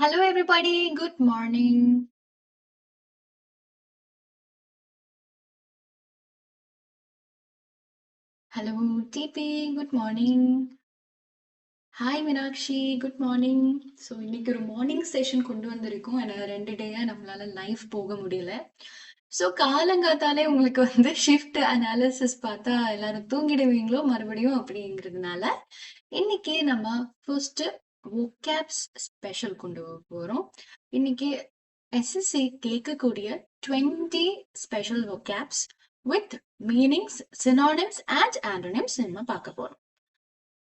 Hello, everybody. Good morning. Hello, TP. Good morning. Hi, Meenakshi. Good morning. So இன்னைக்கு ஒரு morning session கொண்டு வந்திருக்கோம். ஏன்னா 2 டேயா நம்மளால லைவ் போக முடியல. ஸோ காலங்காத்தாலே உங்களுக்கு வந்து ஷிஃப்ட் அனாலிசிஸ் பார்த்தா எல்லாரும் தூங்கிடுவீங்களோ மறுபடியும் அப்படிங்கிறதுனால இன்னைக்கு நம்ம ஃபர்ஸ்ட் vocabs ஸ்பெஷல் கொண்டு போறோம். இன்னைக்கு எஸ்எஸ்சி கேட்கக்கூடிய 20 special vocabs with meanings, synonyms and antonyms நம்ம பார்க்க போறோம்.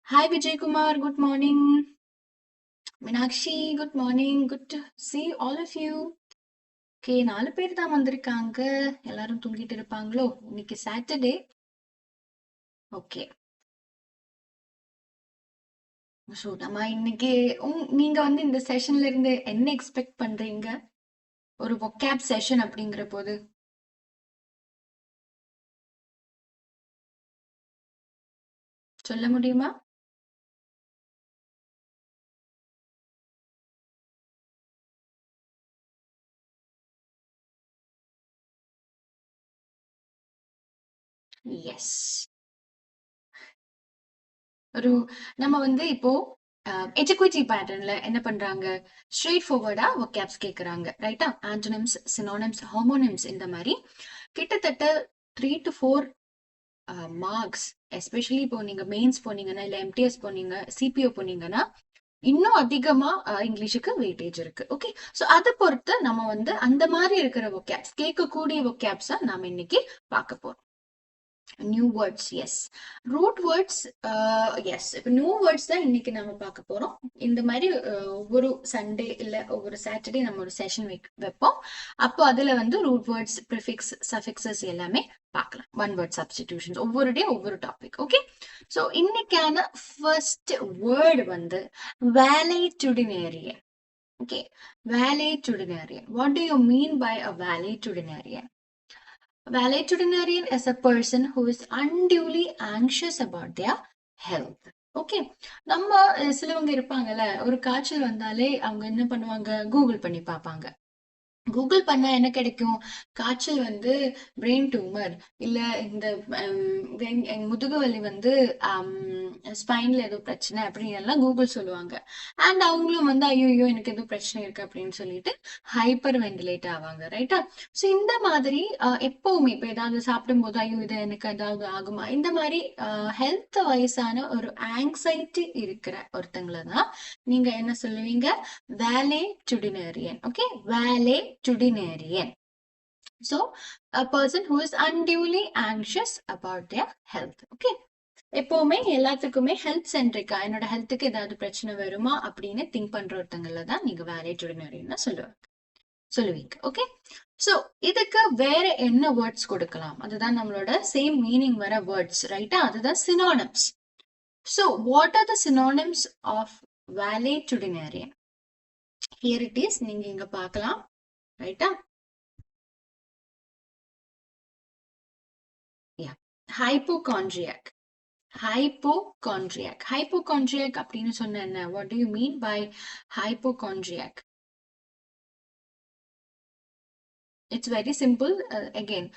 Hi Vijay Kumar, good morning. Meenakshi, good morning. Good to see all of you. Okay 4 பேர் தான் வந்திருக்காங்க. எல்லாரும் தூங்கிட்டு இருப்பாங்களோ? இன்னைக்கு சாட்டர்டே. ஓகே. ஸோ நம்ம இன்னைக்கு நீங்க வந்து இந்த செஷன்ல இருந்து என்ன எக்ஸ்பெக்ட் பண்றீங்க? ஒரு vocab செஷன் அப்படிங்கிற போது சொல்ல முடியுமா? எஸ். ஒரு நம்ம வந்து இப்போ எஜுகேட்டி பேட்டர்ன்ல என்ன பண்றாங்க, ஸ்ட்ரெயிட் ஃபார்வர்டா vocabs கேக்குறாங்க, ரைட்டா? ஆண்டோனிம்ஸ், சினோனிம்ஸ், ஹோமோனிம்ஸ் இந்த மாதிரி கிட்டத்தட்ட 3 to 4 மார்க்ஸ். எஸ்பெஷலி இப்போ நீங்க மெயின்ஸ் போனீங்கன்னா இல்ல MTS போனீங்க, CPO போனீங்கன்னா இன்னும் அதிகமா இங்கிலீஷுக்கு வெயிட்டேஜ் இருக்கு. ஓகே, ஸோ அதை பொறுத்து நம்ம வந்து அந்த மாதிரி இருக்கிற vocabs, கேட்கக்கூடிய vocabs நாம இன்னைக்கு பார்க்க போறோம். New words, yes. Root words, yes. இப்போ நியூ வேர்ட்ஸ் தான் இன்னைக்கு நம்ம பார்க்க போறோம். இந்த மாதிரி ஒவ்வொரு சண்டே இல்ல ஒவ்வொரு சாட்டர்டே நம்ம ஒரு செஷன் வைப்போம். அப்போ அதுல வந்து ரூட் வேர்ட்ஸ், ப்ரிஃபிக்ஸ், சஃபிக்ஸஸ் எல்லாமே பார்க்கலாம். ஒன் வேர்ட் சப்ஸ்டிடியூஷன்ஸ், ஒவ்வொரு டே ஒவ்வொரு டாபிக். ஓகே, ஸோ இன்னைக்கான ஃபர்ஸ்ட் வேர்டு வந்து valetudinarian. Okay, valetudinarian. What do you mean by a valetudinarian? Valetudinarian is a person who is unduly anxious about their health. Okay, நம்ம சிலவங்க இருப்பாங்கல்ல, ஒரு காய்ச்சல் வந்தாலே அவங்க என்ன பண்ணுவாங்க, கூகுள் பண்ணி பார்ப்பாங்க. கூகுள் பண்ணா என்ன கிடைக்கும், காய்ச்சல் வந்து பிரெயின் டியூமர் இல்ல இந்த முதுகு வலி வந்து ஸ்பைன்ல ஏதோ பிரச்சனை அப்படின்னு எல்லாம் கூகுள் சொல்லுவாங்க. அண்ட் அவங்களும் வந்து ஐயோ எனக்கு ஏதோ பிரச்சனை இருக்கு அப்படின்னு சொல்லிட்டு ஹைப்பர் வென்டிலேட் ஆவாங்க, ரைட்டா? ஸோ இந்த மாதிரி எப்பவுமே இப்போ ஏதாவது சாப்பிடும் போது ஐயோ இது எனக்கு ஏதாவது ஆகுமா, இந்த மாதிரி ஹெல்த் வைஸான ஒரு ஆங்ஸைட்டி இருக்கிற ஒருத்தங்களை தான் நீங்க என்ன சொல்லுவீங்க, valetudinarian. Okay, valetudinarian. So a person who is unduly anxious about their health. Okay, எப்பவுமே எல்லாத்துக்குமே ஹெல்த் சென்ட்ரிக்கா, என்னோட ஹெல்த்துக்கு ஏதாவது பிரச்சனை வருமா அப்படின்னு திங்க் பண்ற ஒருத்தங்கள தான் நீங்க valetudinarian சொல்லுவீங்க. ஓகே, ஸோ இதுக்கு வேற என்ன வேர்ட்ஸ் கொடுக்கலாம், அதுதான் நம்மளோட சேம் மீனிங் வர வேர்ட்ஸ், ரைட்டா? அதுதான் synonyms. So what are the synonyms of valetudinarian? Here it is, நீங்க இங்க பார்க்கலாம், ரைட்டா? Yeah, hypochondriac. Hypochondriac அப்படின்னு சொன்ன என்ன? What do you mean by hypochondriac? It's very simple. Again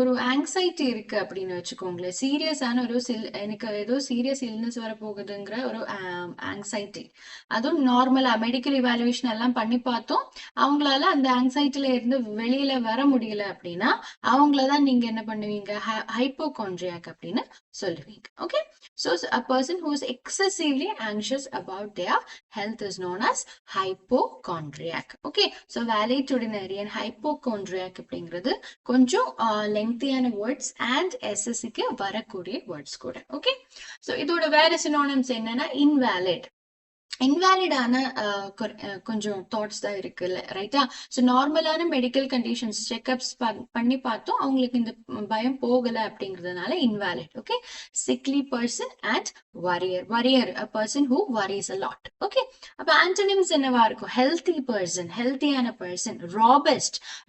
ஒரு ஆங்ஸைட்டி இருக்கு அப்படின்னு வச்சுக்கோங்களேன், சீரியஸான ஒரு எனக்கு ஏதோ சீரியஸ் இல்னஸ் வர போகுதுங்கிற ஒரு ஆங்ஸைட்டி. அதுவும் நார்மலா மெடிக்கல் இவாலுவேஷன் எல்லாம் பண்ணி பார்த்தோம், அவங்களால அந்த ஆங்ஸைட்டில இருந்து வெளியில வர முடியல அப்படின்னா அவங்களதான் நீங்க என்ன பண்ணுவீங்க, ஹைப்போகாண்ட்ரியாக் அப்படின்னு சொல்லுவீங்க. Okay, so a person who is excessively anxious about their health is known as hypochondriac. Okay, so valetudinarian, hypochondriac அப்படிங்கிறது கொஞ்சம் லெங்தியான வேர்ட்ஸ் அண்ட் எஸ்எஸ்சிக்கு வரக்கூடிய வேர்ட்ஸ் கூட. ஓகே, ஸோ இதோட வேற சினோனிம்ஸ் என்னன்னா இன்வேலிட். இன்வேலிடான கொஞ்சம் தாட்ஸ் தான் இருக்குல்ல, ரைட்டா? ஸோ நார்மலான மெடிக்கல் கண்டிஷன்ஸ் செக்அப்ஸ் பண்ணி பார்த்தோம், அவங்களுக்கு இந்த பயம் போகல அப்படிங்கிறதுனால invalid. Okay, sickly person and worrier a person who worries a lot. Okay, அப்போ ஆன்டனிம்ஸ் என்னவா இருக்கும், ஹெல்த்தி பர்சன், ஹெல்த்தியான பர்சன்.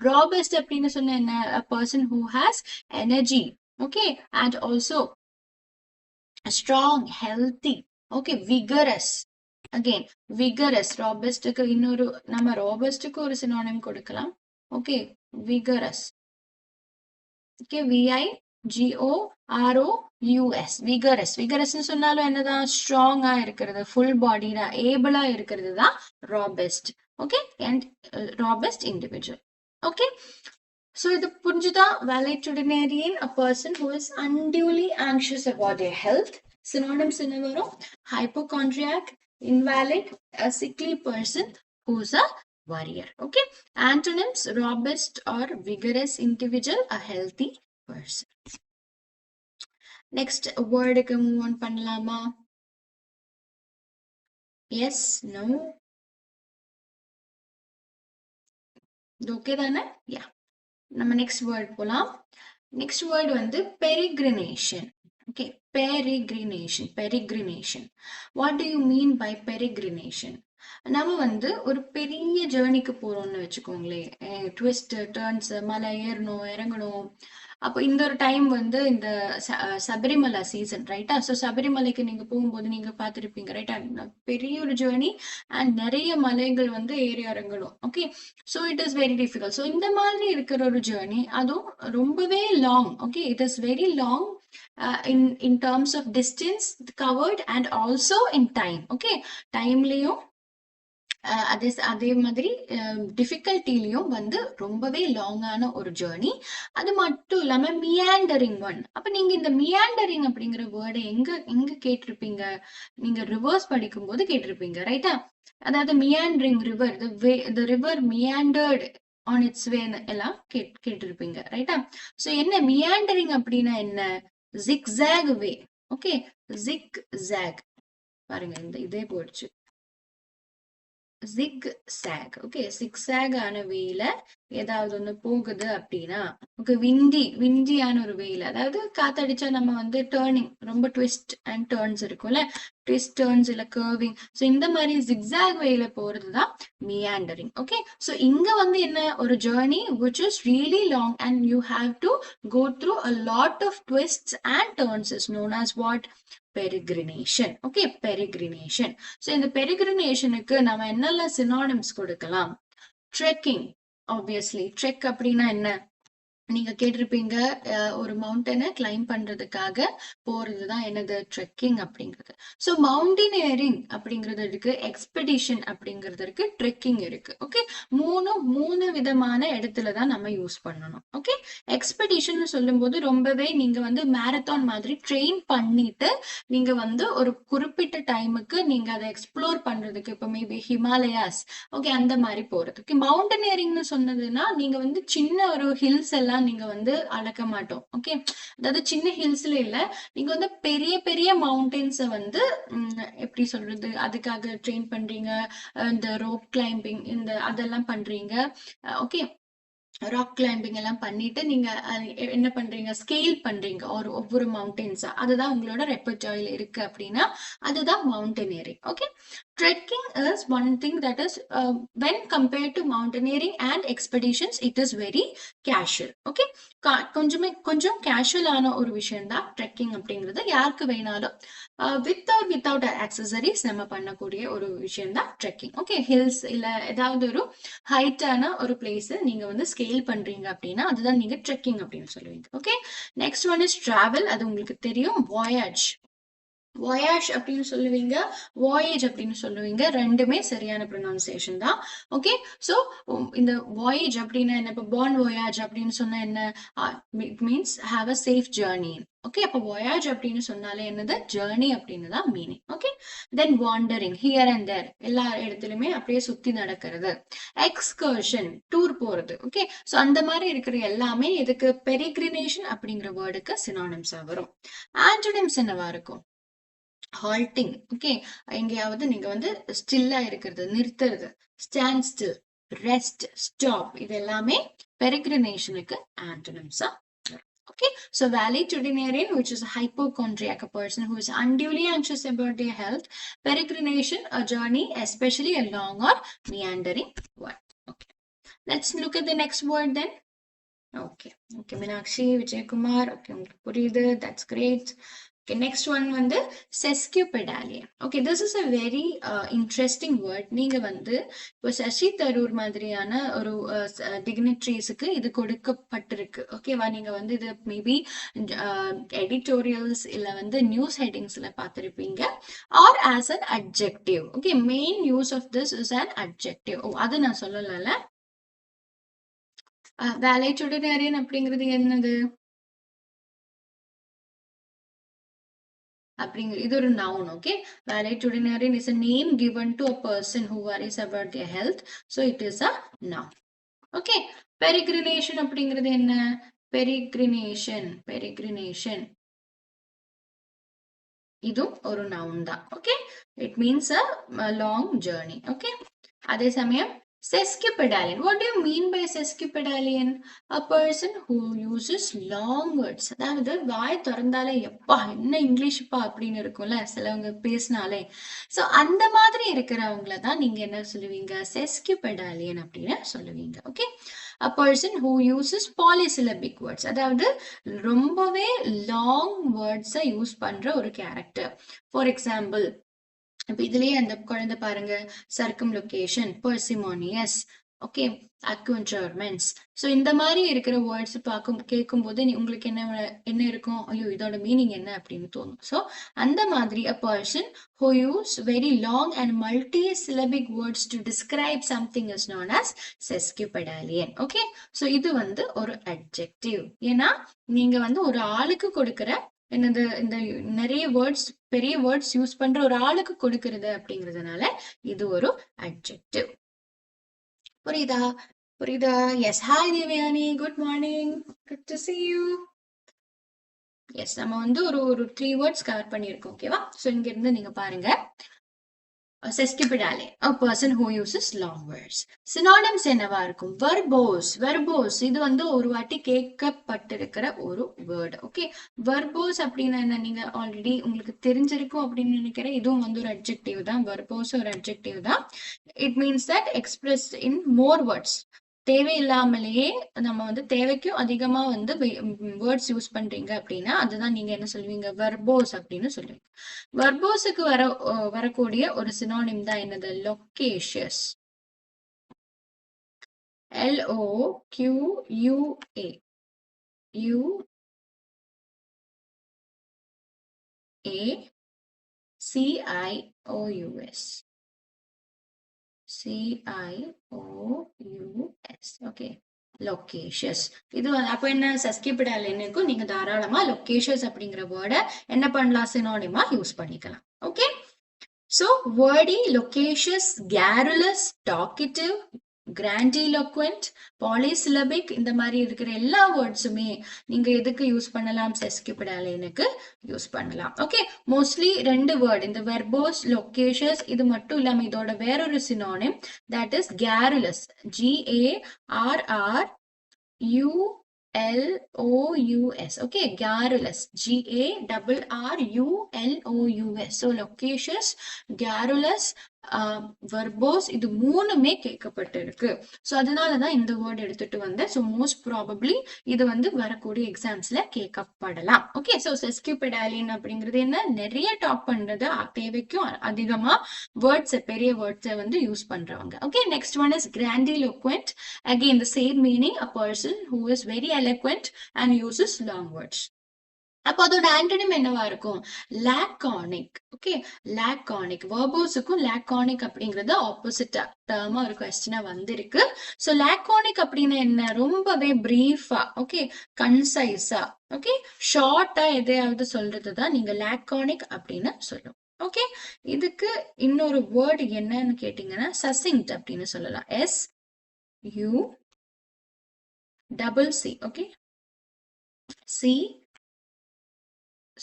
ராபஸ்ட் அப்படின்னு சொன்ன என்ன, a person who has energy. Okay, and also strong, healthy. Okay, vigorous. again vigorous, robust க்கு இன்னொரு நம்ம robust க்கு ஒரு synonym கொடுக்கலாம். okay, vigorous. okay, vigorous, vigorous, vigorous னு சொன்னாலும் என்னதான் ஸ்ட்ராங்கா இருக்கிறது, full bodied ஏபிளா இருக்கிறது தான் robust. okay, and robust individual. okay, so இது புரிஞ்சுதா? valetudinarian, a person who is unduly anxious about their health. synonyms என்ன வரும்? hypochondriac, invalid, a sickly person who's a warrior. okay, antonyms: robust or vigorous individual, a healthy person. next word க்கு move on பண்ணலாமா? yes, no, okay தானே? yeah, நம்ம next word போலாம். next word வந்து peregrination. okay, peregrination. what do you mean by peregrination? நம்ம வந்து ஒரு பெரிய ஜேர்னிக்கு போறோம்னு வச்சுக்கோங்களேன், ட்விஸ்ட் டர்ன்ஸ், மலை ஏறணும் இறங்கணும். அப்போ இந்த ஒரு டைம் வந்து இந்த சபரிமலை சீசன், ரைட்டா? ஸோ சபரிமலைக்கு நீங்க போகும்போது நீங்க பார்த்துருப்பீங்க, ரைட்டா? பெரிய ஒரு ஜேர்னி அண்ட் நிறைய மலைகள் வந்து ஏறி இறங்கணும். Okay, so it is very difficult. So இந்த மாதிரி இருக்கிற ஒரு ஜேர்னி, அதுவும் ரொம்பவே long. Okay, it is very long in terms of distance covered and also in time. okay, டைம்லயும் அதே மாதிரி டிஃபிகல்ட்டிலையும் வந்து ரொம்பவே லாங்கான ஒரு ஜேர்னி. அது மட்டும் இல்லாம மியாண்டரிங் ஒன். அப்ப நீங்க இந்த மியாண்டரிங் அப்படிங்கிற வேர்டை எங்க கேட்டிருப்பீங்க? நீங்க ரிவர்ஸ் படிக்கும் போது கேட்டிருப்பீங்க, ரைட்டா? அதாவது மியாண்டரிங் river, the river meandered on its way எல்லாம் கேட்டிருப்பீங்க, ரைட்டா? சோ என்ன மியாண்டரிங் அப்படின்னா என்ன? zigzag way. ஓகே, zigzag பாருங்க, இந்த இதே போயிடுச்சு. zigzag. okay, zigzag ஆன வேல ஏதாவது ஒண்ணு போகுது அப்படின்னா, ஓகே, விண்டியான ஒரு வேல, அதாவது காத்தடிச்சா நம்ம வந்து டேர்னிங், ரொம்ப ட்விஸ்ட் அண்ட் டர்ன்ஸ் இருக்கும்ல, ட்விஸ்ட் டர்ன்ஸ் இல்ல கர்விங். ஸோ இந்த மாதிரி zigzag வேல போறதுதான் meandering. ஓகே, ஸோ இங்க வந்து என்ன, ஒரு journey which is really long and you have to go through a lot of twists and turns is known as what? peregrination. okay, peregrination. so இந்த peregrinationக்கு நாம என்னெல்லாம் synonyms கொடுக்கலாம்? trekking, obviously. trek அப்படின்னா என்ன? நீங்க கேட்டிருப்பீங்க, ஒரு மவுண்டனை கிளைம் பண்றதுக்காக போறதுதான் என்னது? ட்ரெக்கிங் அப்படிங்கிறது. ஸோ மவுண்டனியரிங் அப்படிங்கிறது இருக்கு, எக்ஸ்பெடிஷன் அப்படிங்கிறது இருக்கு, ட்ரெக்கிங் இருக்கு. ஓகே, மூணு விதமான இடத்துலதான் நம்ம யூஸ் பண்ணணும். ஓகே, எக்ஸ்பெடிஷன் சொல்லும் போது ரொம்பவே நீங்க வந்து மேரத்தான் மாதிரி ட்ரெயின் பண்ணிட்டு நீங்க வந்து ஒரு குறிப்பிட்ட டைமுக்கு நீங்க அதை எக்ஸ்ப்ளோர் பண்றதுக்கு, இப்போ மேபி ஹிமாலயாஸ், ஓகே, அந்த மாதிரி போறதுக்கு. மவுண்டனியரிங்னு சொன்னதுன்னா நீங்க வந்து சின்ன ஒரு ஹில்ஸ் எல்லாம் நீங்க வந்து அளக்க மாட்டோம். ஓகே, அதாவது சின்ன ஹில்ஸ்ல இல்ல, நீங்க வந்து பெரிய பெரிய மவுண்டன்ஸ வந்து எப்படி சொல்றது, அதுக்காக ட்ரெயின் பண்றீங்க. இந்த ரோப் கிளைம்பிங் இந்த அதெல்லாம் பண்றீங்க. ஓகே, ராக் கிளைம்பிங் எல்லாம் பண்ணிட்டு நீங்க என்ன பண்றீங்க? ஸ்கேல் பண்றீங்க ஒவ்வொரு மவுண்டன்ஸா. அதுதான் உங்களோட ரெப்பர்டாரியில இருக்கு அப்படின்னா அதுதான் mountaineering. Okay, trekking is one thing that is when compared to mountaineering and expeditions it is very casual. okay, கொஞ்சம் கேஷுவல் ஆன ஒரு விஷயம் தான் ட்ரெக்கிங் அப்படிங்கிறது. யாருக்கு வேணாலும் வித் ஆர் வித்தவுட் ஆக்சசரிஸ் நம்ம பண்ணக்கூடிய ஒரு விஷயம் தான் ட்ரெக்கிங். ஓகே, ஹில்ஸ் இல்ல ஏதாவது ஒரு ஹைட்டான ஒரு பிளேஸ் நீங்க வந்து ஸ்கேல் பண்றீங்க அப்படின்னா அதுதான் நீங்க ட்ரெக்கிங் அப்படின்னு சொல்லுவீங்க. Okay, next one is travel. அது உங்களுக்கு தெரியும், வாயாஜ். வாயாஜ் அப்படின்னு சொல்லுவீங்க, வாயேஜ் அப்படின்னு சொல்லுவீங்க, ரெண்டுமே சரியான ப்ரொனவுன்சியேஷன் தான். ஓகே, ஸோ இந்த வாயேஜ் அப்படின்னா என்ன? இப்போ பான் வாயாஜ் அப்படின்னு சொன்னா என்ன? It means have a safe journey. Okay, அப்போ வாயாஜ் அப்படின்னு சொன்னாலே என்னது? ஜேர்னி அப்படின்னு தான் meaning. Okay, then wandering, here and there, எல்லா இடத்துலயுமே அப்படியே சுத்தி நடக்கிறது. எக்ஸ்கர்ஷன், டூர் போறது. ஓகே, ஸோ அந்த மாதிரி இருக்கிற எல்லாமே இதுக்கு பெரிக்ரினேஷன் அப்படிங்கிற வேர்டுக்கு சினானிம்ஸா வரும். ஆன்டோனிம்ஸ் என்னவா இருக்கும்? ஹால்டிங். ஓகே, எங்கேயாவது நீங்க வந்து ஸ்டில்லா இருக்கிறது, நிறுத்துறது, ஸ்டாண்ட் ஸ்டில், ரெஸ்ட், ஸ்டாப், இது எல்லாமே பெரிக்ரினேஷனுக்கு ஆன்டோனிம்ஸா. Okay, so valetudinarian, which is a hypochondriac, a person who is unduly anxious about their health. Peregrination, a journey, especially a long or meandering one. Okay, let's look at the next word then. Okay, Meenakshi, Vijay Kumar, okay, உங்களுக்கு புரியுது, that's great. Okay, next one வந்து sesquipedalian. Okay, this is a very interesting word. நீங்க வந்து இப்போ சசி தரூர் மாதிரியான ஒரு டிக்னிட்ரிஸ்க்கு இது கொடுக்கப்பட்டிருக்கு. ஓகேவா, நீங்க வந்து இது மேபி எடிட்டோரியல்ஸ் இல்ல வந்து நியூஸ் ஹெட்டிங்ஸ்ல பார்த்திருப்பீங்க. Or as an adjective. Okay, main use of this is an adjective. அது நான் சொல்லல. வேலைச்சுடனேரியன் அப்படிங்கிறது என்னது? அப்படிங்கிற இது ஒரு noun. Okay, valetudinarian is a name given to a person who worries about their health, so it is a noun. Okay, peregrination அப்படிங்கிறது என்ன? peregrination இதுவும் ஒரு noun தான். Okay, it means a long journey. Okay, அதே சமயம் sesquipedalian. What do you mean by sesquipedalian? A person who uses long words. அதாவது வாய் திறந்தாலே எப்பா என்ன இங்கிலீஷ்ப்பா அப்படின்னு இருக்கும்ல சிலவங்க பேசினாலே. ஸோ அந்த மாதிரி இருக்கிறவங்கள தான் நீங்க என்ன சொல்லுவீங்க? sesquipedalian அப்படின்னு சொல்லுவீங்க. Okay, a person who uses polysyllabic words. அதாவது ரொம்பவே லாங் வேர்ட்ஸை யூஸ் பண்ற ஒரு கேரக்டர். ஃபார் எக்ஸாம்பிள், இப்ப இதுலயே அந்த குழந்தை பாருங்க, சர்க்கம்லொகேஷன், பர்சிமோனியஸ், ஓகே, அக்வென்ச்சர்மெண்ட்ஸ். ஸோ இந்த மாதிரி இருக்கிற வேர்ட்ஸ் கேட்கும் போது உங்களுக்கு என்ன இருக்கும்? ஐயோ இதோட மீனிங் என்ன அப்படின்னு தோணும். ஸோ அந்த மாதிரி a person who use very long and multi-syllabic words to describe something is known as sesquipedalian. Okay, so இது வந்து ஒரு adjective. ஏன்னா நீங்க வந்து ஒரு ஆளுக்கு கொடுக்கிற என்னது இந்த நிறைய வேர்ட்ஸ் பெரிய வேர்ட்ஸ் யூஸ் பண்ற ஒரு ஆளுக்கு கொடுக்கிறது அப்படிங்கிறதுனால இது ஒரு அட்ஜெக்டிவ். புரியுதா? Yes, hi Devayani, good morning, good to see you. Yes, நம்ம வந்து ஒரு 3 வேர்ட்ஸ் கவர் பண்ணியிருக்கோம். ஓகேவா? ஸோ இங்க இருந்து நீங்க பாருங்க, sesquipedalian, a person who uses long words. Synonyms என்னவா இருக்கும்? verbose. இது வந்து ஒரு வாட்டி கேட்கப்பட்டிருக்கிற ஒரு வேர்டு. ஓகே, verbose அப்படின்னா என்ன? நீங்க ஆல்ரெடி உங்களுக்கு தெரிஞ்சிருக்கும் அப்படின்னு நினைக்கிறேன். இதுவும் வந்து ஒரு அட்ஜெக்டிவ் தான். verbose ஒரு அட்ஜெக்டிவ் தான். It means that expressed in more words. தேவையில்லாமலேயே நம்ம வந்து தேவைக்கும் அதிகமா வந்து வேர்ட்ஸ் யூஸ் பண்றீங்க அப்படின்னா அதுதான் நீங்க என்ன சொல்லுவீங்க? verbose அப்படின்னு சொல்லுவீங்க. verboseக்கு வரக்கூடிய ஒரு சினோனிம் தான் என்னது? loquacious. LOQUA CIOUS. Okay, loquacious. இது அப்ப என்ன? sesquipedalian நீங்க தாராளமா loquacious அப்படிங்கிற வேர்டை என்ன பண்ணலாம்? சினோனிமா யூஸ் பண்ணிக்கலாம். Okay, so wordy, loquacious, garrulous, talkative, grandiloquent, polysyllabic, இந்த மாதிரி இருக்கிற எல்லா வேர்ட்ஸுமே நீங்க எதுக்கு யூஸ் பண்ணலாம்? sesquipedalianக்கு யூஸ் பண்ணலாம். ஓகே, மோஸ்ட்லி 2 வேர்ட், இந்த verbose, loquacious, இது மட்டும் இல்லாம இதோட வேறொரு synonym, that is garrulous. GARRULOUS. Okay, garrulous. GARRRULOUS. So loquacious, garrulous, verbose, இது மூணுமே கேட்கப்பட்டிருக்கு. ஸோ அதனாலதான் இந்த வேர்ட் எடுத்துட்டு வந்து, ஸோ மோஸ்ட் ப்ராபப்ளி இது வந்து வரக்கூடிய எக்ஸாம்ஸ்ல கேட்கப்படலாம். ஓகே, ஸோ sesquipedalian அப்படிங்கிறது என்ன? நிறைய டாக் பண்றது, தேவைக்கும் அதிகமா வேர்ட்ஸ், பெரிய வேர்ட்ஸை வந்து யூஸ் பண்றவங்க. Okay, next one is grandiloquent. Again the same meaning, a person who is very eloquent and uses long words. அப்போ அதோட ஆன்டனிம் என்னவா இருக்கும்? லாக்கானிக். ஓகே, லாக்கானிக். வேர்போஸுக்கும் லாக்கானிக் அப்படிங்கிறது ஆப்போசிட் டேர்மா ஒரு கொஸ்டினா வந்திருக்கு. ஸோ லாக்கானிக் அப்படின்னா என்ன? ரொம்பவே பிரீஃபா, ஓகே, கன்சைஸா, ஓகே, ஷார்ட்டா எதையாவது சொல்றதுதான் நீங்க லாக்கானிக் அப்படின்னு சொல்லும். ஓகே, இதுக்கு இன்னொரு வேர்டு என்னன்னு கேட்டீங்கன்னா சசிங்க்ட் அப்படின்னு சொல்லலாம். SUCC. Okay,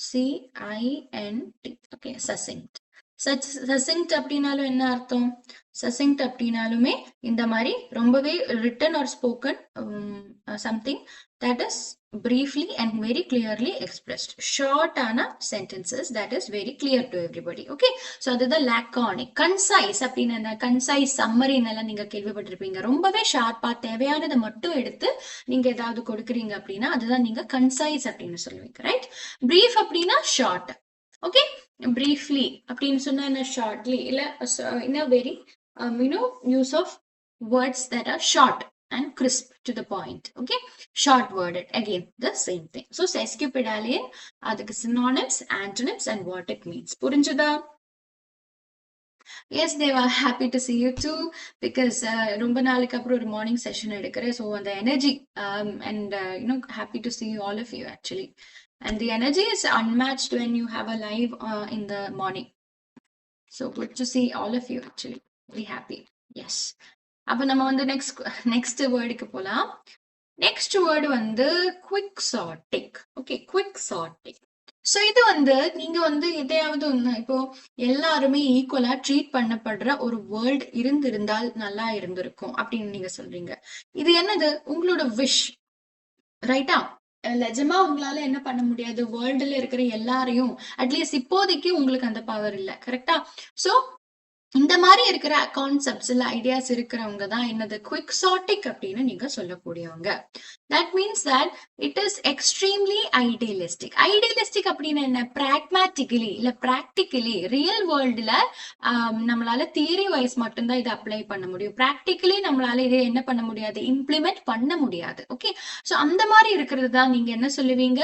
CINT. Okay, succinct. Succinct அப்படின்னாலும் என்ன அர்த்தம்? சசிங்க்ட் அப்படின்னாலுமே இந்த மாதிரி ரொம்பவே written or spoken something that is briefly and very clearly expressed. Short ana sentences that is very clear to everybody. Okay, so அதுதான் laconic. Concise அப்படின்னு என்ன, concise summary எல்லாம் நீங்க கேள்விப்பட்டிருப்பீங்க. ரொம்பவே ஷார்ப்பா தேவையானதை மட்டும் எடுத்து நீங்க ஏதாவது கொடுக்குறீங்க அப்படின்னா அதுதான் நீங்க concise அப்படின்னு சொல்லுவீங்க, ரைட்? brief அப்படின்னா short. ஓகே, briefly அப்படின்னு சொன்னா என்ன, shortly இல்ல in a very use of words that are short and crisp to the point. Okay, short worded, again the same thing. So sesquipedalian adukku synonyms, antonyms and what it means. Purinjada? Yes, they were happy to see you too because ரொம்ப நாளுக்கு அப்புறம் ஒரு morning session எடுக்கிறேன். So அந்த energy and happy to see all of you actually. And the energy is unmatched when you have a live in the morning. So good to see all of you actually. Very happy. Yes. அப்ப நம்ம வந்து next வேர்டுக்கு போலாம். Next word வந்து quixotic. Okay, quixotic. So இது வந்து நீங்க வந்து எதையாவது ஒன்று இப்போ எல்லாருமே ஈக்குவலா ட்ரீட் பண்ணப்படுற ஒரு வேர்ல்டு இருந்திருந்தால் நல்லா இருந்திருக்கும் அப்படின்னு நீங்க சொல்றீங்க. இது என்னது, உங்களோட விஷ், ரைட்டா? நிஜமா உங்களால என்ன பண்ண முடியாது, வேர்ல்டுல இருக்கிற எல்லாரையும் அட்லீஸ்ட் இப்போதைக்கு உங்களுக்கு அந்த பவர் இல்லை, கரெக்டா? ஸோ இந்த மாதிரி இருக்கிற கான்செப்ட்ஸ் இல்ல ஐடியாஸ் இருக்கிறவங்க தான் என்னது குவிக்சாட்டிக் அப்படின்னு நீங்க சொல்லக்கூடியவங்க. That means that it is extremely idealistic. Idealistic அப்படின்னு என்ன, pragmatically இல்ல practically ரியல் வேர்ல்டுல நம்மளால தியரி வைஸ் மட்டும்தான் இதை அப்ளை பண்ண முடியும். ப்ராக்டிக்கலி நம்மளால இதை என்ன பண்ண முடியாது, இம்ப்ளிமெண்ட் பண்ண முடியாது. ஓகே, ஸோ அந்த மாதிரி இருக்கிறது தான் நீங்க என்ன சொல்லுவீங்க,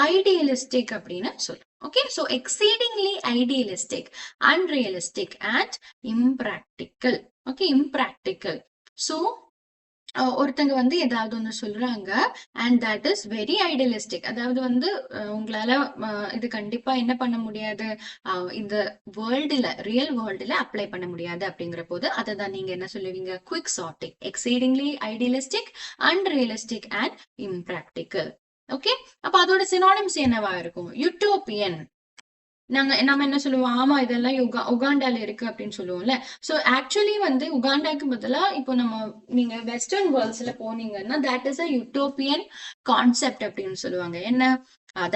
ஐடியலிஸ்டிக் அப்படின்னு சொல்லுவோம். Okay, so exceedingly idealistic, unrealistic and impractical. Okay, impractical. So ஒருத்தங்க வந்து ஏதாவது ஒன்று சொல்றாங்க and that is very idealistic. அதாவது வந்து உங்களால இது கண்டிப்பா என்ன பண்ண முடியாது, இந்த வேர்ல்டுல ரியல் வேர்ல்டுல அப்ளை பண்ண முடியாது அப்படிங்கிற போது அதை தான் நீங்க என்ன சொல்லுவீங்க, quixotic. Exceedingly idealistic, unrealistic and impractical. Okay, அப்ப அதோட சினானிம்ஸ் என்னவா இருக்கும், யூட்டோப்பியன். நம்ம என்ன சொல்லுவோம், ஆமா இதெல்லாம் உகாண்டால இருக்கு அப்படின்னு சொல்லுவோம்ல. ஸோ ஆக்சுவலி வந்து உகாண்டாக்கு பதிலா இப்போ நீங்க வெஸ்டர்ன் வேர்ல்ட்ஸ்ல போனீங்கன்னா that is a utopian concept அப்படின்னு சொல்லுவாங்க. என்ன,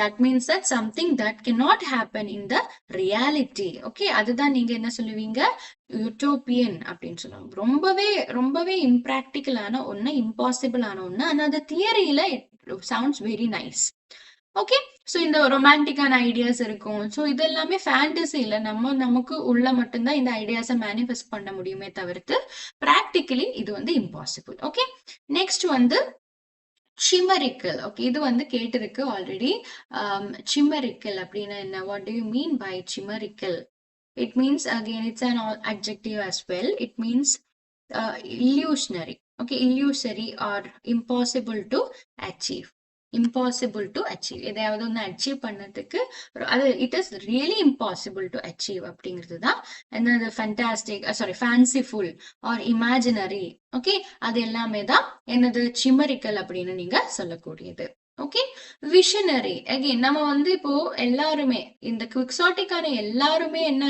that means that something that cannot happen in the reality. Okay, அதுதான் நீங்க என்ன சொல்லுவீங்க, யூட்டோப்பியன் அப்படின்னு சொல்லுவாங்க. ரொம்பவே ரொம்பவே இம்ப்ராக்டிக்கலான ஒண்ணு, இம்பாசிபிளான ஒண்ணு. ஆனா அது தியரியில it sounds very nice. Okay, so இந்த ரொமான்டிக்கான ஐடியாஸ் இருக்கும். ஸோ இது எல்லாமே ஃபேண்டசியில நமக்கு உள்ள மட்டும்தான் இந்த ஐடியாஸை மேனிஃபெஸ்ட் பண்ண முடியுமே தவிர்த்து ப்ராக்டிக்கலி இது வந்து இம்பாசிபிள். ஓகே, நெக்ஸ்ட் வந்து சிமரிக்கல். ஓகே, இது வந்து கேட்டிருக்கு ஆல்ரெடி. சிமரிக்கல் அப்படின்னா என்ன, what do you mean by symmetrical? It means again it's an adjective as well. It means illusionary. Okay, illusory or impossible to achieve. Impossible to achieve. எதையாவது ஒன்று achieve பண்ணதுக்கு அது it is really impossible to achieve அப்படிங்கிறது தான் என்னது, fantastic, sorry fanciful or imaginary. Okay, அது எல்லாமே தான் என்னது சிமரிக்கல் அப்படின்னு நீங்க சொல்லக்கூடியது. Okay, visionary. அகைன் நம்ம வந்து இப்போ எல்லாருமே இந்த குவிக்சாட்டிக்கான எல்லாருமே என்ன,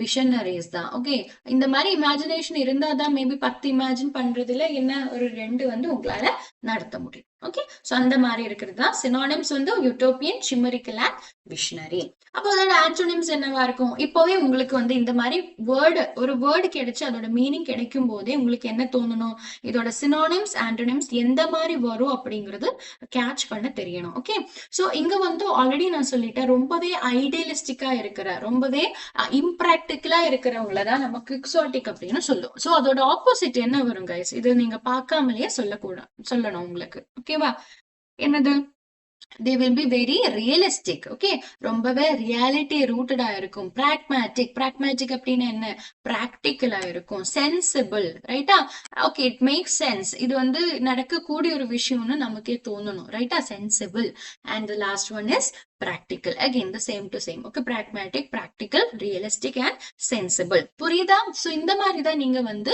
விஷனரிஸ் தான். ஓகே, இந்த மாதிரி இமேஜினேஷன் இருந்தாதான் மேபி 10 இமேஜின் பண்றதுல என்ன ஒரு 2 வந்து உங்களால நடத்த முடியும். ஓகே, ஸோ அந்த மாதிரி இருக்கிறது தான் சினானிம்ஸ் வந்து யூட்டோப்பியன், சிமரிக்கல் அண்ட் விஷனரி. அப்போ அதோட ஆன்டோனிம்ஸ் என்னவா இருக்கும், இப்போவே உங்களுக்கு வந்து இந்த மாதிரி ஒரு வேர்டு கிடைச்சு அதோட மீனிங் கிடைக்கும் போதே உங்களுக்கு என்ன தோணணும், இதோட சினானிம்ஸ் ஆன்டோனிம்ஸ் எந்த மாதிரி வரும் அப்படிங்கிறது கேட்ச் பண்ண தெரியணும். ஓகே, ஸோ இங்க வந்து ஆல்ரெடி நான் சொல்லிட்டேன், ரொம்பவே ஐடியலிஸ்டிக்கா இருக்கிற, ரொம்பவே இம்ப்ராக்டிக்கலா இருக்கிறவங்கள தான் நம்ம குவிக்சாட்டிக் அப்படின்னு சொல்லுவோம். ஸோ அதோட ஆப்போசிட் என்ன வரும் கைஸ், இது நீங்க பார்க்காமலேயே சொல்லணும் உங்களுக்கு. ஓகேவா, என்னது, they will be very realistic. Okay, ரொம்பவே ரியாலிட்டி ரூட்டடா இருக்கும். pragmatic அப்படின்னா என்ன, practical இருக்கும். sensible, ரைட்டா? Okay, it makes sense. இது வந்து நடக்கக்கூடிய ஒரு விஷயம்னு நமக்கே தோணணும், ரைட்டா? sensible. And the last one is practical. Again the same to same. Okay, pragmatic, practical, realistic and sensible. புரியுதா? சோ இந்த மாதிரி தான் நீங்க வந்து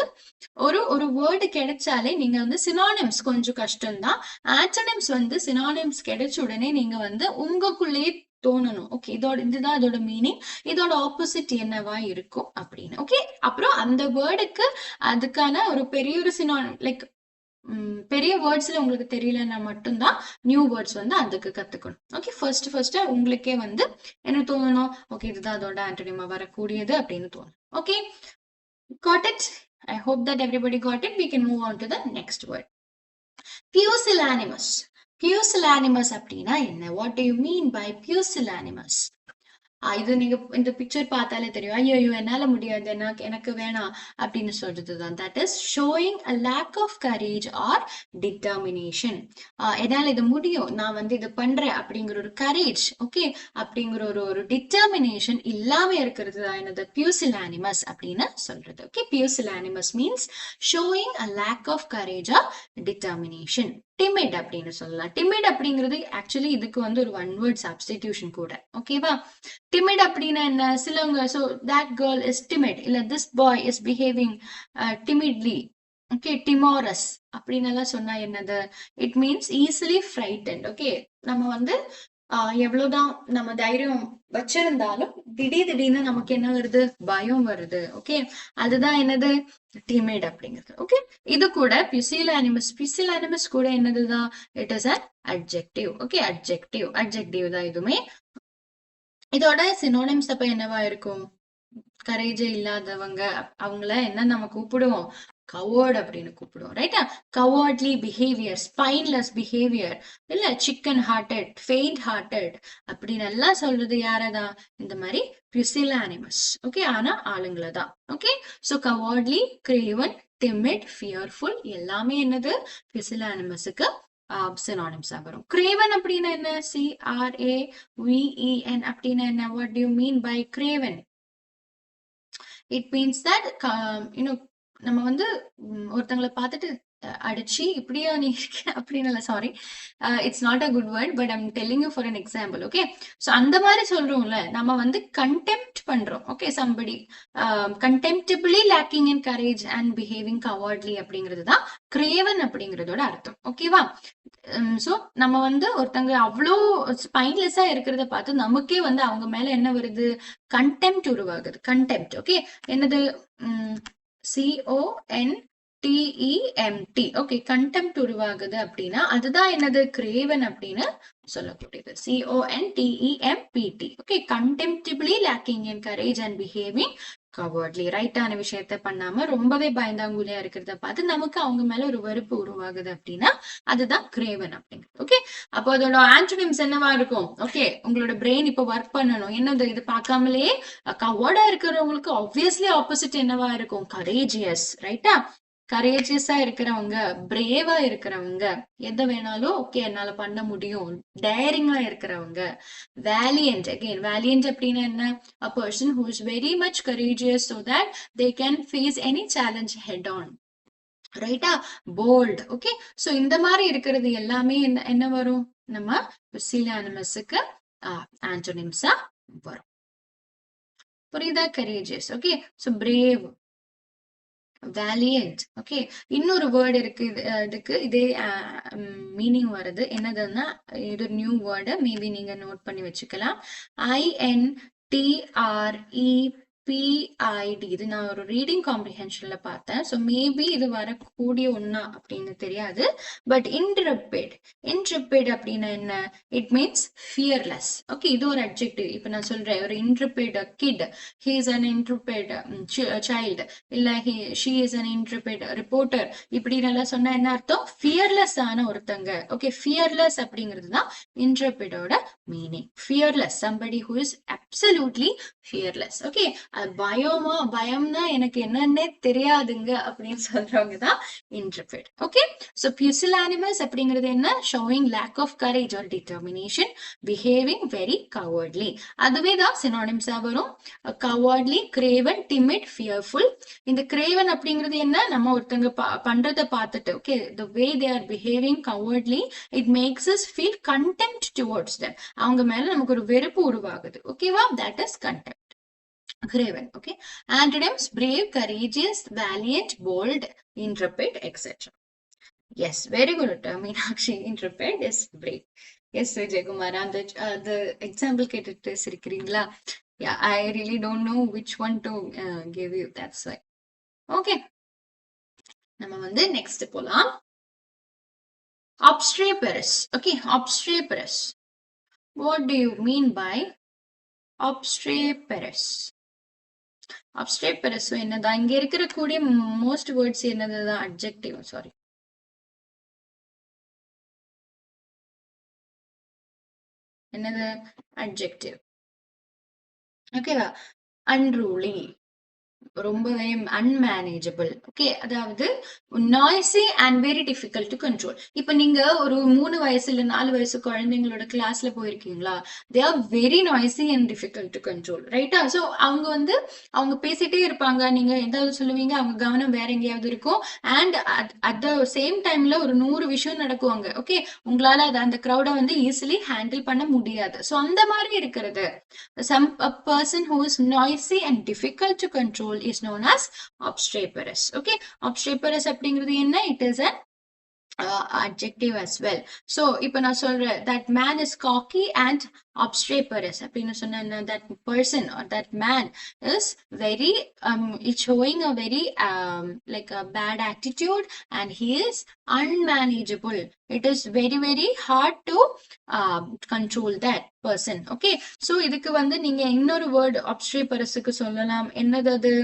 ஒரு வேர்டு கிடைச்சாலே நீங்க வந்து சினானிம்ஸ் கொஞ்சம் கஷ்டம் தான். ஆன்டோனிம்ஸ் வந்து சினானிம்ஸ் கிடைச்ச உடனே நீங்க வந்து உங்களுக்குள்ளேயே தோணணும், ஓகே இதுதான் இதோட மீனிங், இதோட ஆப்போசிட் என்னவா இருக்கும் அப்படின்னு. ஓகே, அப்புறம் அந்த வேர்டுக்கு அதுக்கான ஒரு பெரிய ஒரு சினானிம் லைக் பெரிய வேர்ட்ஸ்ல உங்களுக்கு தெரியலன்னா மட்டும்தான் நியூ வேர்ட்ஸ் வந்து அதுக்கு கத்துக்கணும். ஓகே, ஃபர்ஸ்ட் உங்களுக்கே வந்து என்ன தோணணும், ஓகே இதுதான் அதோட ஆன்டோனிமா வரக்கூடியது அப்படின்னு தோணும். Okay, got it? I hope that everybody got it. We can move on to the next word. Pusillanimous. Pusillanimous அப்படின்னா என்ன? What do you mean by pusillanimous? இது நீங்க இந்த பிக்சர் பார்த்தாலே தெரியும், ஐயோ என்னால முடியாது, எனக்கு வேணாம் அப்படின்னு சொல்றதுதான். That is showing a lack of courage or determination. என்னால இது முடியும், நான் வந்து இது பண்றேன் அப்படிங்கிற ஒரு கரேஜ், ஓகே, அப்படிங்கிற ஒரு டிட்டர்மினேஷன் இல்லாம இருக்கிறது தான் என்னது பியூசிலானிமஸ் அப்படின்னு சொல்றது. Okay, pusillanimous means showing a lack of courage or determination. Timid அப்படின்னு சொல்லலாம். டிமிட் அப்படிங்கிறது ஆக்சுவலி இதுக்கு வந்து ஒரு ஒன் வேர்ட் சப்ஸ்டிடியூஷன் கூட. ஓகேவா? டிமிட் அப்படின்னா என்ன? சிலவங்க so that girl is timid, இல்ல this boy is behaving timidly, okay, timorous அப்படின்னு எல்லாம் சொன்னா என்னது? It means easily frightened. Okay, நம்ம வந்து எவ்வளவுதான் நம்ம தைரியம் வச்சிருந்தாலும் திடீர்னு நமக்கு என்ன வருது? பயம் வருது. ஓகே, அதுதான் என்னது? டிமிட் அப்படிங்கிறது. ஓகே, இது கூட பியூசிலானிமஸ் கூட என்னதுதான்? It is an adjective. Okay, adjective தான் இதுமே. இதோட சினோனிம்ஸ் அப்ப என்னவா இருக்கும்? கரேஜே இல்லாதவங்க, அவங்கள என்ன நம்ம கூப்பிடுவோம்? கவர்ட் அப்படின்னு கூப்பிடுவோம். ரைட்டா? கவர்ட்லி பிஹேவியர், ஸ்பைன்லெஸ் பிஹேவியர், இல்ல சிக்கன் ஹார்ட்டட், ஃபெயிண்ட் ஹார்ட்டட் அப்படின்னு எல்லாம் சொல்றது யாரதான்? இந்த மாதிரி பியூசிலானிமஸ். ஓகே, ஆனா ஆளுங்களை தான். Okay, so cowardly, craven, timid, fearful எல்லாமே என்னது? பியூசிலானிமஸுக்கு சினானிம்ஸா வரும். கிரேவன் அப்படின்னா என்ன? CRAVEN அப்படின்னா என்ன? What do you mean by craven? It means that நம்ம வந்து ஒருத்தங்களை பார்த்துட்டு அடிச்சு இப்படியா நீ அப்படின்னு இல்ல, sorry, it's not a good word, but I'm telling you for an example. Okay, so அந்த மாதிரி சொல்றோம்ல, நம்ம வந்து கண்டெம்ப்ட் பண்றோம். ஓகே, somebody contemptibly lacking in courage and behaving cowardly அப்படிங்கிறது தான் கிரேவன் அப்படிங்கிறதோட அர்த்தம். ஓகேவா? சோ நம்ம வந்து ஒருத்தங்க அவ்வளோ ஸ்பைன்லெஸ்ஸா இருக்கிறத பார்த்து நமக்கே வந்து அவங்க மேல என்ன வருது? கண்டெம்ப்ட் உருவாகுது. கண்டெம்ப்ட். ஓகே, என்னது? CONTEMT. ஓகே, கண்டெம்ப்ட் உருவாகுது அப்படின்னா அதுதான் என்னது? கிரேவன் அப்படின்னு சொல்லக்கூடியது. CONTEMPT. Okay, contemptibly lacking in courage and behaving cowardly. ரைட்டான விஷயத்த பண்ணாம ரொம்பவே பயந்தாங்குழியா இருக்கிறத பார்த்து நமக்கு அவங்க மேல ஒரு வெறுப்பு உருவாகுது அப்படின்னா அதுதான் கிரேவன் அப்படிங்கிறது. ஓகே, அப்போ அதோட ஆன்டோனிம்ஸ் என்னவா இருக்கும்? ஓகே, உங்களோட பிரெயின் இப்போ ஒர்க் பண்ணணும். என்னது? இது பார்க்காமலே கவர்டா இருக்கிறவங்களுக்கு ஆப்வியஸ்லி ஆப்போசிட் என்னவா இருக்கும்? கரேஜியஸ். ரைட்டா? கரேஜியஸா இருக்கிறவங்க, பிரேவா இருக்கிறவங்க, எதை வேணாலும் ஓகே என்னால பண்ண முடியும், டேரிங்கா இருக்கிறவங்க. வேலியன்ட். அகெயின் வேலியன்ட் அப்படின்னா என்ன? a person who is very much courageous so that they can face any challenge head on. ரைட்டா? போல்ட். ஓகே, சோ இந்த மாதிரி இருக்கிறது எல்லாமே என்ன வரும்? நம்ம பியூசிலானிமஸுக்கு ஆன்டோனிம்ஸா வரும். புரியுதா? Courageous. Okay, so brave, valiant. Okay, இன்னொரு வேர்டு இருக்கு இதுக்கு இதே மீனிங் வருது. என்னதுன்னா இது நியூ வேர்டு, மேபி நீங்க நோட் பண்ணி வச்சுக்கலாம். INTREPID. இது நான் ஒரு ரீடிங் காம்ப்ரிஹென்ஷன்ல பார்த்தேன். ஸோ மேபி இது வரக்கூடிய ஒன்னா அப்படின்னு தெரியாது. பட் இன்ட்ரெபிட் அப்படின்னா என்ன? It means fearless. ஓகே, இது ஒரு அட்ஜெக்டிவ். இப்போ நான் சொல்றேன், ஒரு intrepid kid, he is an intrepid child, இல்ல she is an intrepid reporter, இப்படி நல்லா சொன்னா என்ன அர்த்தம்? ஃபியர்லெஸ் ஆன ஒருத்தங்க. ஓகே, ஃபியர்லெஸ் அப்படிங்கிறது தான் இன்ட்ரெபிடோட meaning. Fearless, somebody who is absolutely fearless. Okay, பயம்னா எனக்கு என்னன்னே தெரியாதுங்க அப்படின்னு சொல்றவங்க தான் இன்ட்ரெபிட். ஓகே, சோ பியூசிலானிமஸ் அப்படிங்கிறது என்ன? Showing lack of courage or determination, behaving very cowardly. அதுவே தான் சினோனிம்ஸா வரும். Cowardly, craven, timid, fearful. இந்த கிரேவன் அப்படிங்கிறது என்ன? நம்ம ஒருத்தங்க பண்றதை பார்த்துட்டு okay the way they are behaving cowardly, it makes us feel contempt towards them. அவங்க மேல நமக்கு ஒரு வெறுப்பு உருவாகுது. ஓகேவா? that is contempt. Craven. Okay, antonyms: brave, courageous, valiant, bold, intrepid, etc. Yes, very good. Meenakshi, intrepid is brave. Yes, Vijay Kumar, the example கேட்டுட்டு சிரிக்கிறீங்களா? Yeah, I really don't know which one to give you. That's why. Okay, நம்ம வந்து next போலாம். obstreperous. Okay, obstreperous. What do you mean by obstreperous? obstreperous என்னதான் இங்க இருக்கிற கூடிய most words என்னதுதான் adjective. Sorry, என்னது adjective. ஓகேவா? unruly, ரொம்பவே unmanageable. ஓகே, அதாவது noisy and very difficult to control. இப்ப நீங்க ஒரு 3 வயசு இல்ல 4 வயசு குழந்தைங்களோட கிளாஸ்ல போயிருக்கீங்களா? they are very noisy and difficult to control, ரைட்டா? சோ அவங்க பேசிட்டே இருப்பாங்க, நீங்க ஏதாவது சொல்லுவீங்க, அவங்க கவனம் வேற எங்கேயாவது இருக்கும். அண்ட் அட் த சேம் டைம்ல ஒரு 100 விஷயம் நடக்குவாங்க. ஓகே, உங்களால அந்த crowd ஈஸிலி ஹேண்டில் பண்ண முடியாது. சோ அந்த மாதிரி இருக்கிறது, a person who is noisy and difficult to control is known as obstreperous. Okay, obstreperous அப்படிங்கிறது என்ன? It is an adjective as well. So இப்போ நான் சொல்றேன், that man is cocky and obstreperous அப்படின்னு சொன்னா, that person or that man is very is showing a very like a bad attitude and he is unmanageable. It is very very hard to control that person. Okay, so இதுக்கு நீங்க இன்னொரு word obstreperousக்கு சொல்லலாம். என்னது அது?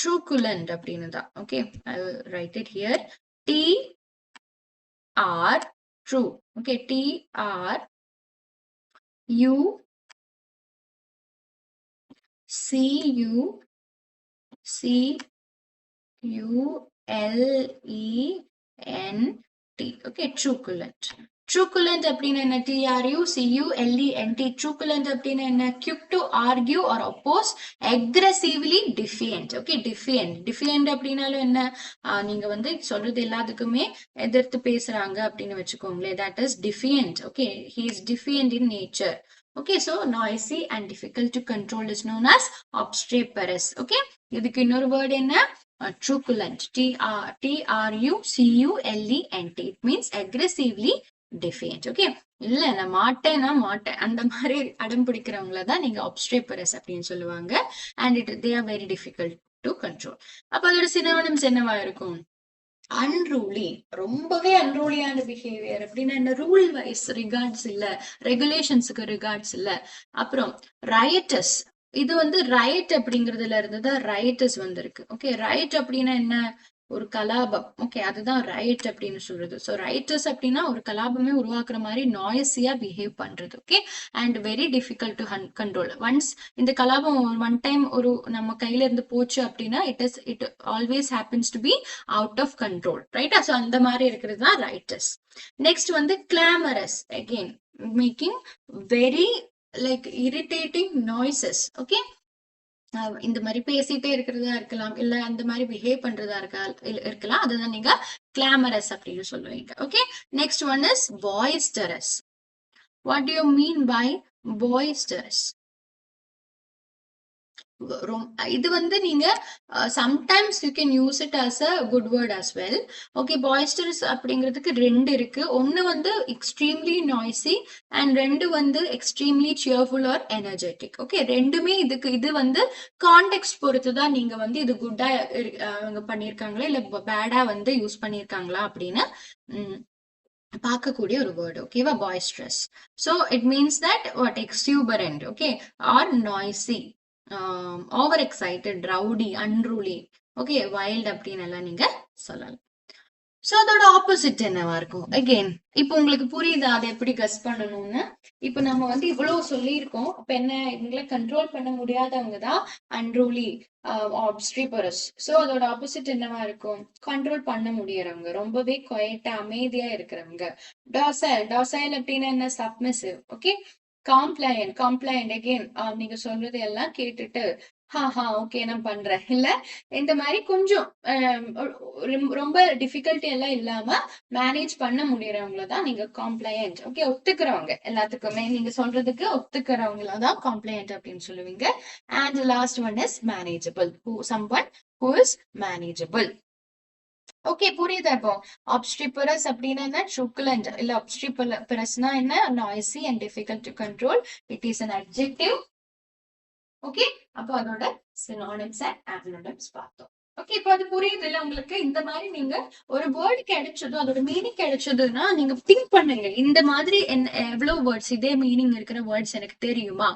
truculent அப்படின்னு தான். Okay, I will write it here. T-R, true. Okay, T-R-U-C-U-C-U-L-E-N-T. Okay, truculent. truculent அப்படின்னா என்ன? T-R-U-C-U-L-E-N-T. truculent அப்படின்னா என்ன? quick to argue or oppose, aggressively defiant. Okay, defiant. defiant அப்படின்னாலும் என்ன? நீங்க சொல்றது எல்லாத்துக்குமே எதிர்த்து பேசுறாங்க அப்படின்னு வச்சுக்கோங்களேன். that is defiant. Okay, he is defiant in nature. Okay, so noisy and difficult to control is known as obstreperous. Okay, இதுக்கு இன்னொரு word என்ன? truculent. T-R-U-C-U-L-E-N-T. it means aggressively defiant. Okay, இல்ல நான் மாட்டேன்னா மாட்டேன் அந்த மாதிரி அடம் பிடிக்கிறவங்கள தான் நீங்க obstreperous அப்படின்னு சொல்லுவாங்க. and they are very difficult to control. அப்ப அதோட synonyms என்னவா இருக்கும்? unruly, ரொம்பவே unrulyயான பிஹேவியர் அப்படின்னா என்ன? ரூல் வைஸ் ரிகார்ட்ஸ் இல்ல, ரெகுலேஷன்ஸுக்கு ரிகார்ட்ஸ் இல்ல. அப்புறம் riotous, இது ரைட் அப்படிங்கறதுல இருந்துதான் riotous வந்திருக்கு. ஓகே, ரைட் அப்படின்னா என்ன? ஒரு கலாபம். ஓகே, அதுதான் ரைட் அப்படின்னு சொல்றது. ஸோ ரைட்டர்ஸ் அப்படின்னா ஒரு கலாபமே உருவாக்குற மாதிரி நாய்ஸியா பிஹேவ் பண்றது. Okay, and very difficult to control. Once இந்த கலாபம் ஒன் டைம் ஒரு நம்ம கையில இருந்து போச்சு அப்படின்னா it always happens to be out of control, ரைட்டா? ஸோ அந்த மாதிரி இருக்கிறது தான் writers. Next clamorous, again making very like irritating noises. Okay, இந்த மாதிரி பேசிட்டே இருக்கிறதா இருக்கலாம், இல்ல அந்த மாதிரி பிஹேவ் பண்றதா இருக்கலாம். அதுதான் நீங்க கிளாமரஸ் அப்படின்னு சொல்லுவீங்க. Okay, next one is boisterous. what do you mean by boisterous? இது நீங்க sometimes you can use it as a good word as well. okay, boisterous அப்படிங்கிறதுக்கு ரெண்டு இருக்கு. ஒன்னு extremely noisy and ரெண்டு extremely cheerful or energetic. okay, ரெண்டுமே இது context பொறுத்து தான் நீங்க இது குட்டா அவங்க பண்ணிருக்காங்களா இல்ல பேடா யூஸ் பண்ணிருக்காங்களா அப்படின்னு பார்க்கக்கூடிய ஒரு வேர்டு. ஓகேவா? boisterous. so it means that what exuberant, okay, or noisy, over excited, rowdy, unruly, okay, wild அப்படின்னு எல்லாம் நீங்க சொல்லலாம். சோ அதோட ஆப்போசிட் என்னவா இருக்கும்? அகெயின் இப்போ உங்களுக்கு புரியுதா அதை எப்படி கஸ் பண்ணணும்னு? இப்போ நம்ம இவ்வளவு சொல்லியிருக்கோம். அப்ப என்ன? இவங்களை கண்ட்ரோல் பண்ண முடியாதவங்க தான் unruly, obstreperous. சோ அதோட ஆப்போசிட் என்னவா இருக்கும்? கண்ட்ரோல் பண்ண முடியறவங்க, ரொம்பவே குவைட்டா அமைதியா இருக்கிறவங்க. docile அப்படின்னா என்ன? submissive. ஓகே, compliant again நீங்க சொல்றது எல்லாம் கேட்டுட்டு ஓகே நான் பண்றேன், இல்ல இந்த மாதிரி கொஞ்சம் ரொம்ப டிஃபிகல்ட்டி எல்லாம் இல்லாம மேனேஜ் பண்ண முடியறவங்களதான் நீங்க காம்ப்ளையன்ட். ஓகே, ஒத்துக்கிறவங்க, எல்லாத்துக்குமே நீங்க சொல்றதுக்கு ஒத்துக்கிறவங்களதான் காம்ப்ளையன்ட் அப்படின்னு சொல்லுவீங்க. And last one is manageable, someone who is manageable. Okay, புரியுதா? இப்போ obstreperous அப்படின்னா என்ன? truculent. இல்ல obstreperousனா என்ன? noisy and difficult to control. it is an adjective. Okay, அப்போ அதோட synonyms and antonyms பார்த்தோம். ஓகே, இப்போ அது புரியுது இல்ல உங்களுக்கு? இந்த மாதிரி நீங்க ஒரு வேர்டு கிடைச்சதும் அதோட மீனிங் கிடைச்சதுன்னா நீங்க திங்க் பண்ணுங்க, இந்த மாதிரி எவ்வளவு வேர்ட்ஸ் இதே மீனிங் இருக்கிற வேர்ட்ஸ் எனக்கு தெரியுமா?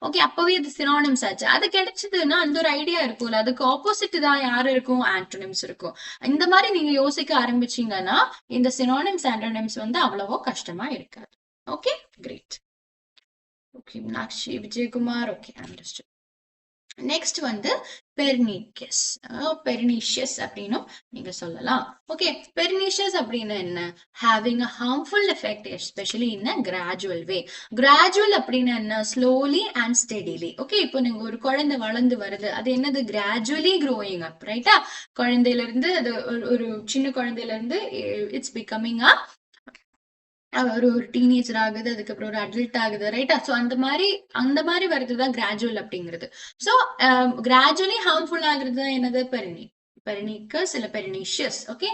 ஓகே, அப்பவே இது சினானிம்ஸ் ஆச்சு. அது கிடைச்சதுன்னா அந்த ஒரு ஐடியா இருக்கும்ல, அதுக்கு ஆப்போசிட் தான் யாரு இருக்கும்? ஆன்டோனிம்ஸ் இருக்கும். இந்த மாதிரி நீங்க யோசிக்க ஆரம்பிச்சீங்கன்னா இந்த சினானிம்ஸ் ஆன்டோனிம்ஸ் வந்து அவ்வளவோ கஷ்டமா இருக்காது. Okay, great. Okay, Meenakshi Vijayakumar. Okay, understood. Next வந்து பெர்னிஷியஸ். பெர்னிஷியஸ் அப்படின்னும் நீங்க சொல்லலாம். ஓகே, பெர்னிஷியஸ் அப்படின்னு என்ன? Having a harmful effect especially in a gradual way. Gradual அப்படின்னு என்ன? Slowly and steadily. ஓகே, இப்போ நீங்க ஒரு குழந்தை வளர்ந்து வருது, அது என்னது? கிராஜுவலி க்ரோயிங் அப், ரைட்டா? குழந்தையில இருந்து அது ஒரு சின்ன குழந்தையில இருந்து இட்ஸ் பிகமிங் அ ஒரு டீனேஜர் ஆகுது, அதுக்கப்புறம் ஒரு அடல்ட் ஆகுது, ரைட்டா? ஸோ அந்த மாதிரி வருதுதான் கிராஜுவல் அப்படிங்கிறது. ஸோ கிராஜுவலி ஹார்ம்ஃபுல் ஆகுறது தான் என்னது? பெர்னிக்கஸ் இல்ல பெர்னிஷியஸ். ஓகே,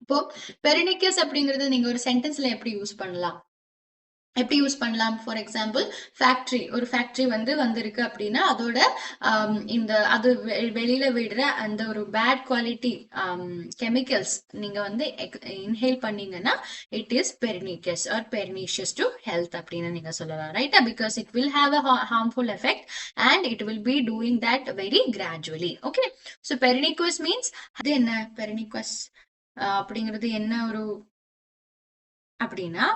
இப்போ பெர்னிக்கஸ் அப்படிங்கிறது நீங்க ஒரு சென்டென்ஸ்ல எப்படி யூஸ் பண்ணலாம்? எப்படி யூஸ் பண்ணலாம்? ஃபார் எக்ஸாம்பிள், ஃபேக்டரி, ஒரு ஃபேக்டரி வந்து வந்திருக்கு அப்படின்னா அதோட இந்த அது வெளியில விடுற அந்த ஒரு பேட் குவாலிட்டி கெமிக்கல்ஸ் நீங்க வந்து இன்ஹேல் பண்ணீங்கன்னா it is pernicious or pernicious to health அப்படின்னு நீங்க சொல்லலாம், ரைட்டா? Because it will have a harmful effect and it will be doing that very gradually. Okay, so pernicious means அது என்ன? பெர்னிக்வஸ் அப்படிங்கிறது என்ன ஒரு அப்படின்னா,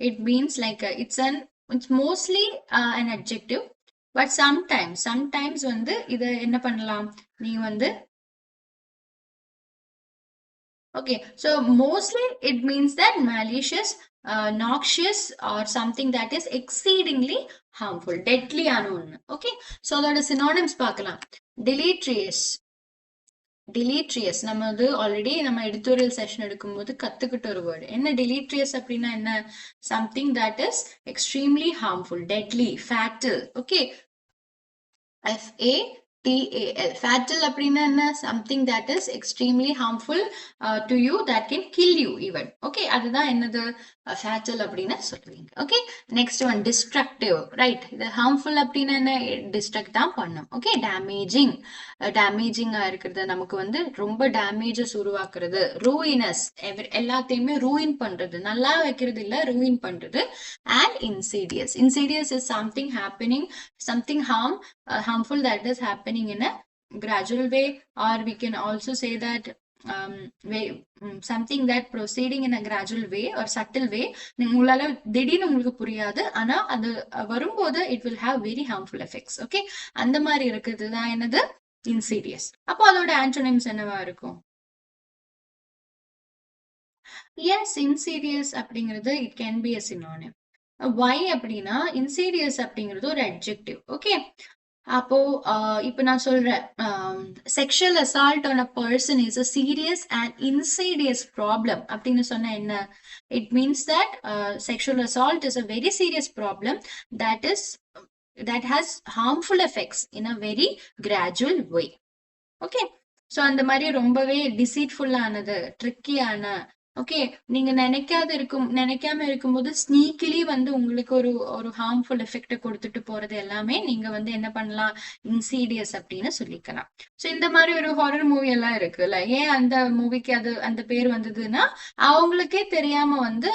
it means like it's mostly an adjective, but sometimes வந்து இத என்ன பண்ணலாம்? நீங்க வந்து okay, so mostly it means that malicious, noxious or something that is exceedingly harmful, deadly ஆன ஒண்ணு. Okay, so அதோட synonyms பார்க்கலாம். deleterious. நம்ம வந்து ஆல்ரெடி நம்ம எடிட்டோரியல் செஷன் எடுக்கும்போது கத்துக்கிட்ட ஒரு வேர்டு. என்ன deleterious அப்படின்னா என்ன? Something that is extremely harmful, deadly, fatal. Okay, FATAL. Fatal அப்படின்னா என்ன? Something that is extremely harmful to you, that can kill you even. Okay, அதுதான் என்னது? Fatal அப்படின்னு சொல்லுவீங்க. Okay, next one, destructive. Right, இது harmful அப்படின்னா என்ன? டிஸ்ட்ரக்ட் தான் பண்ணும். Okay, damaging. டேமேஜிங்கா இருக்கிறது, நமக்கு வந்து ரொம்ப டேமேஜஸ் உருவாக்குறது. ruinous, எல்லாத்தையுமே ரூயின் பண்றது, நல்லா வைக்கிறது இல்ல, ரூயின் பண்றது. And insidious is something harmful that is happening in a gradual way, or we can also say that something that proceeding in a gradual way or subtle way. உங்களால திடீர்னு உங்களுக்கு புரியாது, ஆனா அது வரும்போது it will have very harmful effects. Okay, அந்த மாதிரி இருக்கிறது தான் என்னது? insidious. அப்போ அதோட ஆன்டோனிம்ஸ் என்னவா இருக்கும்? yes, insidious அப்படிங்கிறது it can be a synonym. why அப்படின்னா insidious அப்படிங்கிறது ஒரு adjective. ஓகே, அப்போ இப்ப நான் சொல்றேன், sexual assault on a person is a serious and insidious problem அப்படின்னு சொன்னா என்ன? it means that sexual assault is a very serious problem that has harmful effects in a very gradual way. Okay, so அந்த மாதிரி ரொம்பவே டிசீட்ஃபுல்லானது, ட்ரிக்கியான. Okay, நீங்க நினைக்காம இருக்கும்போது ஸ்னீக்கிலி வந்து உங்களுக்கு ஒரு ஒரு ஹார்ம்ஃபுல் எஃபெக்ட கொடுத்துட்டு போறது எல்லாமே நீங்க வந்து என்ன பண்ணலாம்? இன்சீடியஸ் அப்படின்னு சொல்லிக்கலாம். சோ இந்த மாதிரி ஒரு ஹாரர் மூவி எல்லாம் இருக்குல்ல, ஏன் அந்த மூவிக்கு அந்த பேர் வந்ததுன்னா அவங்களுக்கே தெரியாம வந்து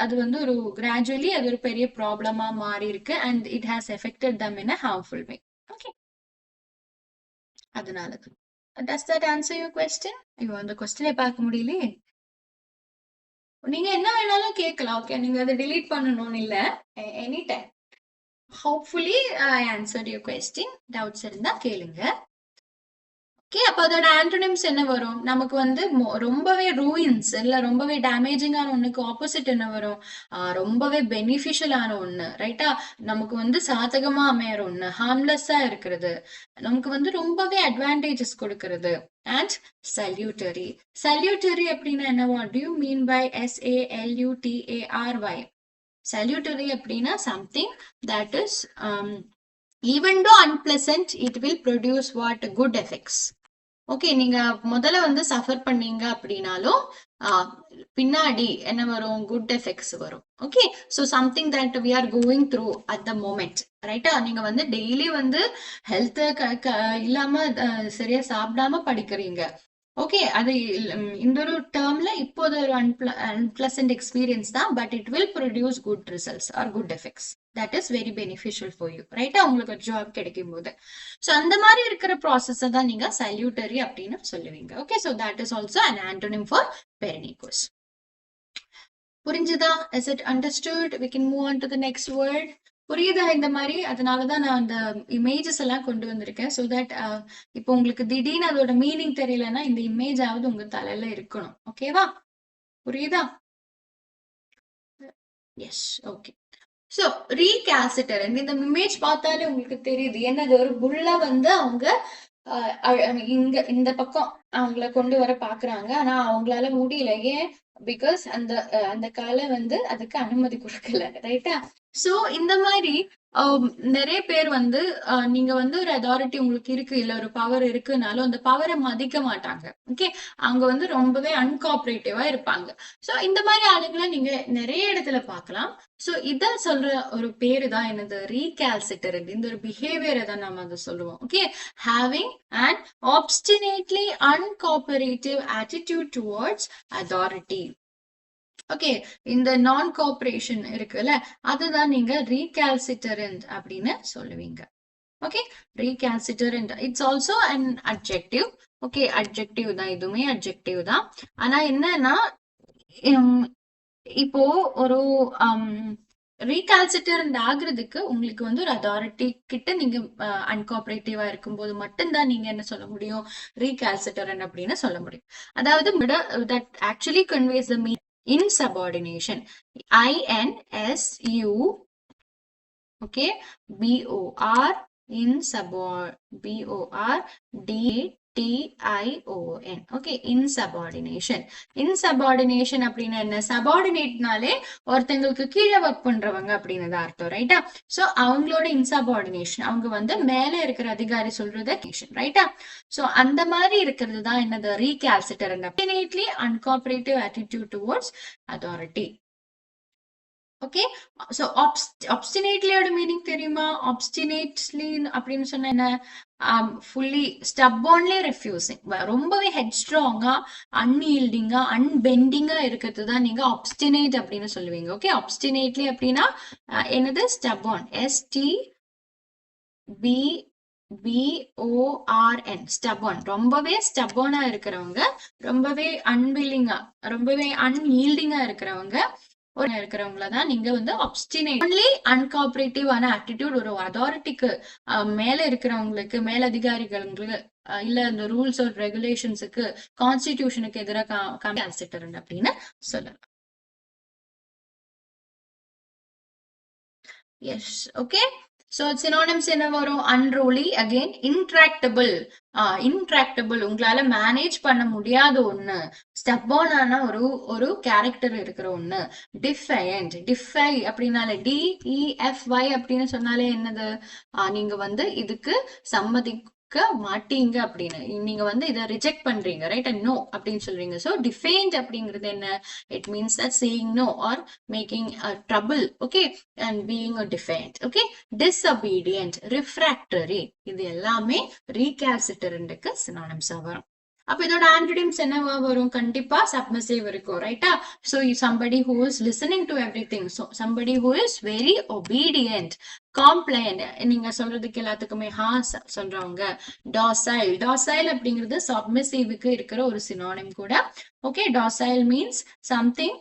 அது வந்து ஒரு கிராஜுவலி அது ஒரு பெரிய ப்ராப்ளமா மாறி இருக்கு and it has affected them in a harmful way. Okay, அதனால does that answer your question? ஐயோ, அந்த கொஸ்டினை பார்க்க முடியலையே. நீங்க என்ன வேணாலும் கேட்கலாம். ஓகே, நீங்க அதை delete பண்ணணும்னு இல்ல, any time. Hopefully I answered your question. Doubts இருந்தா கேளுங்க. ஓகே, அப்ப அதோட ஆன்டோனிம்ஸ் என்ன வரும்? நமக்கு வந்து ரொம்பவே ரூயின்ஸ் இல்ல ரொம்பவே டேமேஜிங்கான ஒண்ணுக்கு ஆப்போசிட் என்ன வரும்? ரொம்பவே பெனிஃபிஷியலான ஒண்ணு, ரைட்டா? நமக்கு வந்து சாதகமா அமையற ஒண்ணு, ஹார்ம்லெஸ்ஸா இருக்கிறது, நமக்கு வந்து ரொம்பவே அட்வான்டேஜஸ் கொடுக்கிறது. அண்ட் சல்யூட்டரி அப்படின்னா என்னவா? do you mean by SALUTARY? Salutary அப்படின்னா something that is even though unpleasant, it will produce what? good effects. Okay, நீங்க முதல்ல வந்து சஃபர் பண்ணீங்க அப்படின்னாலும் பின்னாடி என்ன வரும், குட் எஃபெக்ட்ஸ் வரும். Okay, so something that we are going through at the moment, ரைட்டா? நீங்க வந்து டெய்லி வந்து ஹெல்த் இல்லாம சரியா சாப்பிடாம படிக்கிறீங்க. ஓகே, அது இந்த ஒரு டேர்ம்ல இப்போது ஒரு அன்பிளசன்ட் எக்ஸ்பீரியன்ஸ் தான், but it will produce good results are good effects. That is very beneficial for you, ரைட்டா? உங்களுக்கு ஒரு ஜாப் கிடைக்கும் போது. ஸோ அந்த மாதிரி இருக்கிற ப்ராசஸ் தான் நீங்க சல்யூட்டரி அப்படின்னு சொல்லுவீங்க. Okay, so that is also an antonym for pernicious. புரிஞ்சுதா? Is it understood? We can move on to the next word. புரியுதா இந்த மாதிரி? அதனாலதான் நான் அந்த இமேஜஸ் எல்லாம் கொண்டு வந்திருக்கேன். ஸோ தட் இப்போ உங்களுக்கு திடீர்னு அதோட மீனிங் தெரியலன்னா இந்த இமேஜ் ஆவது உங்க தலையில இருக்கணும். ஓகேவா? புரியுதா? S, okay. ஸோ ரீகால்சிட்டரண்ட், இந்த இமேஜ் பார்த்தாலே உங்களுக்கு தெரியுது என்னது, ஒரு புல்ல வந்து அவங்க இங்க இந்த பக்கம் அவங்கள கொண்டு வர பாக்குறாங்க. ஆனா அவங்களால முடியல. ஏன்? பிகாஸ் அந்த அந்த காலை வந்து அதுக்கு அனுமதி கொடுக்கல, ரைட்டா? சோ இந்த மாதிரி நிறைய பேர் வந்து நீங்க வந்து ஒரு அதாரிட்டி உங்களுக்கு இருக்கு, இல்ல ஒரு பவர் இருக்குனாலும் அந்த பவரை மதிக்க மாட்டாங்க. ஓகே, அவங்க வந்து ரொம்பவே அன்கோஆபரேட்டிவா இருப்பாங்க. சோ இந்த மாதிரி ஆளுங்களை நீங்க நிறைய இடத்துல பார்க்கலாம். சோ இத சொல்ற ஒரு பேரு தான் என்னது, ரீகால்சிட்டரண்ட். இந்த ஒரு பிஹேவியரை தான் நம்ம அதை சொல்லுவோம். Okay, having an obstinately uncooperative attitude towards authority. Okay, இந்த நான் கோஆபரேஷன் இருக்குல்ல, அதுதான் நீங்க ரீகால்சிட்டரண்ட் அப்படின்னு சொல்லுவீங்க. Okay, recalcitrant it's also an adjective. Okay, adjective தான், இதுவுமே அட்ஜெக்டிவ் தான். ஆனா என்னன்னா, இப்போ ஒரு ரீகால்சிட்டரண்ட் ஆகுறதுக்கு உங்களுக்கு வந்து ஒரு அதாரிட்டி கிட்ட நீங்க அன்கோஆபரேட்டிவா இருக்கும்போது மட்டும்தான் நீங்க என்ன சொல்ல முடியும், ரீகால்சிட்டரண்ட் அப்படின்னு சொல்ல முடியும். அதாவது that actually conveys the meaning insubordination. INSU, okay, BOR, BORDATION. Okay, insubordination. Insubordination அப்படின்னா என்ன? சபார்டினேட்னாலே ஒருத்தங்களுக்கு கீழே ஒர்க் பண்றவங்க அப்படின்னு தான் அர்த்தம், ரைட்டா? சோ அவங்களோட இன்சபார்டினேஷன், அவங்க வந்து மேல இருக்கிற அதிகாரி சொல்றத ரைட்டா? சோ அந்த மாதிரி இருக்கிறது தான் என்னது, recalcitrant. obstinately uncooperative attitude towards authority. Okay, so obstinatelyயோட மீனிங் தெரியுமா? obstinately அப்படின்னு சொன்ன என்ன, ஃபுல்லி stubbornly refusing, ரொம்பவே ஹெட்ஸ்ட்ராங்கா, அன்யீல்டிங்கா, அன்பெண்டிங்கா இருக்கிறது தான் நீங்க obstinate அப்படின்னு சொல்லுவீங்க. ஓகே, obstinately அப்படின்னா என்னது, stubborn, STBBORN, stubborn. ரொம்பவே ஸ்டப்பர்னா இருக்கிறவங்க, ரொம்பவே அன்வில்லிங்கா, ரொம்பவே அன்யீல்டிங்கா இருக்கிறவங்க இருக்கிறவங்களதான் நீங்க வந்து obstinate, only uncooperative ஆன attitude, ஒரு அதாரிட்டிக்கு மேல இருக்கிறவங்களுக்கு, மேலதிகாரிகளுக்கு இல்ல இந்த ரூல்ஸ் ஆர் ரெகுலேஷன்ஸுக்கு, கான்ஸ்டிடியூஷனுக்கு எதிராக கால்சிட்டரண்ட் அப்படின்னு சொல்லலாம். S, okay. சோ சினோனிம்ஸ் என்ன வரும்? Unruly, again intractable. இன்ட்ராக்டபிள், உங்களால மேனேஜ் பண்ண முடியாத ஒண்ணு. ஸ்டப்பான ஒரு கேரக்டர் இருக்கிற ஒண்ணு. டிஃபையன்ட், டிஃபை அப்படின்னாலே DEFY அப்படின்னு சொன்னாலே என்னது, நீங்க வந்து இதுக்கு சம்மதிக்க மாட்டீங்க அப்படின்னு, நீங்க வந்து இதை ரிஜெக்ட் பண்றீங்க, ரைட்? நோ அப்படின்னு சொல்றீங்க. சோ டிஃபைன்ட் அப்படிங்கிறது என்ன? It means that saying no or making trouble. Okay, and being a defiant. Okay, disobedient, refractory, இது எல்லாமே recalcitrantக்கு synonyms வரும். அப்ப இதோட antonyms என்னவா வரும்? கண்டிப்பா submissive இருக்கும், ரைட்டா? So somebody who is listening to everything, so somebody who is very obedient, compliant, நீங்க சொல்றதுக்கு எல்லாத்துக்குமே சொல்றவங்க. docile, docile அப்படிங்கிறது submissiveக்கு இருக்கிற ஒரு synonym கூட. Okay, docile means something.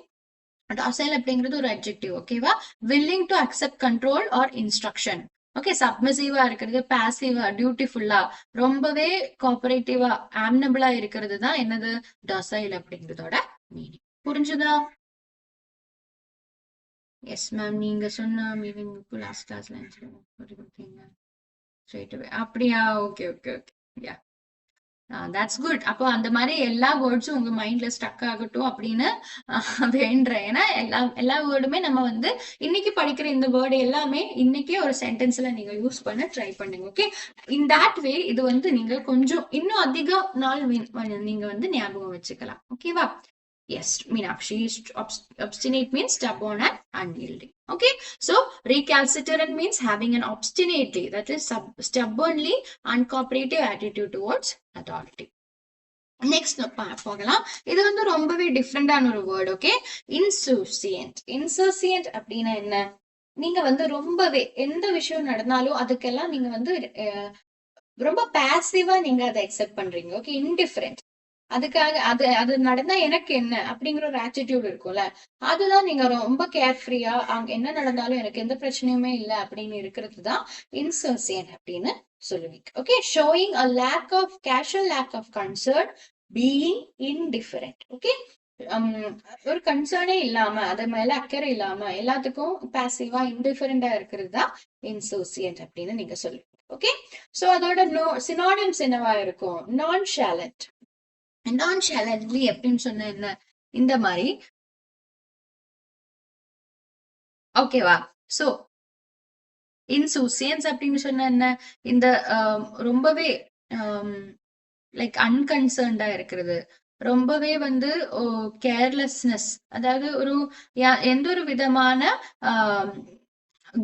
docile அப்படிங்கிறது ஒரு adjective, ஓகேவா? willing to accept control or instruction. Okay, சப்மிசிவா இருக்கிறது, பாசிவா, டியூட்டிஃபுல்லா, ரொம்பவே கோஆபரேட்டிவா, ஆம்னபிளா இருக்கிறது தான் என்னது, docile அப்படிங்கிறதோட மீனிங். புரிஞ்சுதா? எஸ் மேம், நீங்க சொன்ன மீனிங் லாஸ்ட் கிளாஸ்ல கொடுத்தீங்க. அப்படியா? Okay okay okay, yeah. That's good. அப்போ அந்த மாதிரி எல்லா வேர்ட்ஸும் உங்க மைண்ட்ல ஸ்டக் ஆகட்டும் அப்படின்னு வேண்டுறேன். ஏன்னா எல்லா வேர்டுமே நம்ம வந்து இன்னைக்கு படிக்கிற இந்த வேர்டு எல்லாமே இன்னைக்கே ஒரு சென்டென்ஸ்ல நீங்க யூஸ் பண்ண ட்ரை பண்ணுங்க. ஓகே, இன் தட் வே இது வந்து நீங்க கொஞ்சம் இன்னும் அதிக நாள் நீங்க வந்து ஞாபகம் வச்சுக்கலாம். ஓகேவா? Yes, Meenakshi, obstinate means stubborn and unyielding. Okay, so recalcitrant means having an obstinately, that is stubbornly uncooperative attitude towards authority. Next பார்க்கலாம். இது வந்து ரொம்பவே டிஃப்ரெண்டான ஒரு வேர்டு. ஓகே, இன்சூசியன்ட். இன்சூசியன்ட் அப்படின்னா என்ன? நீங்க வந்து ரொம்பவே எந்த விஷயம் நடந்தாலும் அதுக்கெல்லாம் நீங்க வந்து ரொம்ப பாசிவா நீங்க அதை அக்செப்ட் பண்றீங்க. Okay, indifferent. அதுக்காக அது நடந்தா எனக்கு என்ன அப்படிங்கிற ஒரு ஆட்டிடியூட் இருக்கும்ல, அதுதான் நீங்க ரொம்ப கேர்ஃப்ரீயா அங்க என்ன நடந்தாலும் எனக்கு எந்த பிரச்சனையுமே இல்ல அப்படின்னு இருக்கிறது தான் இன்சர்சியன்ட் அப்படின்னு சொல்லுவீங்க. Okay, showing a lack of casual lack of concern, being indifferent. Okay, ஒரு கன்சர்னே இல்லாம அது மேல அக்கறை இல்லாம எல்லாத்துக்கும் பாசிவா இன்டிஃபரண்டா இருக்கிறது தான் இன்சோசியன்ட் அப்படின்னு நீங்க சொல்லுவீங்க. ஓகே, சோ அதோட சினானிம்ஸ் என்னவா இருக்கும்? நான்ஷாலண்ட். நான்ஷாலண்ட்லி எப்படின்னு சொன்ன என்ன? இந்த மாதிரி. ஓகேவா? சோ இன்சூசியன்ஸ் அப்படின்னு சொன்ன என்ன? இந்த ரொம்பவே லைக் அன்கன்சர்ன்டா இருக்கிறது, ரொம்பவே வந்து கேர்லெஸ்னஸ், அதாவது ஒரு எந்த ஒரு விதமான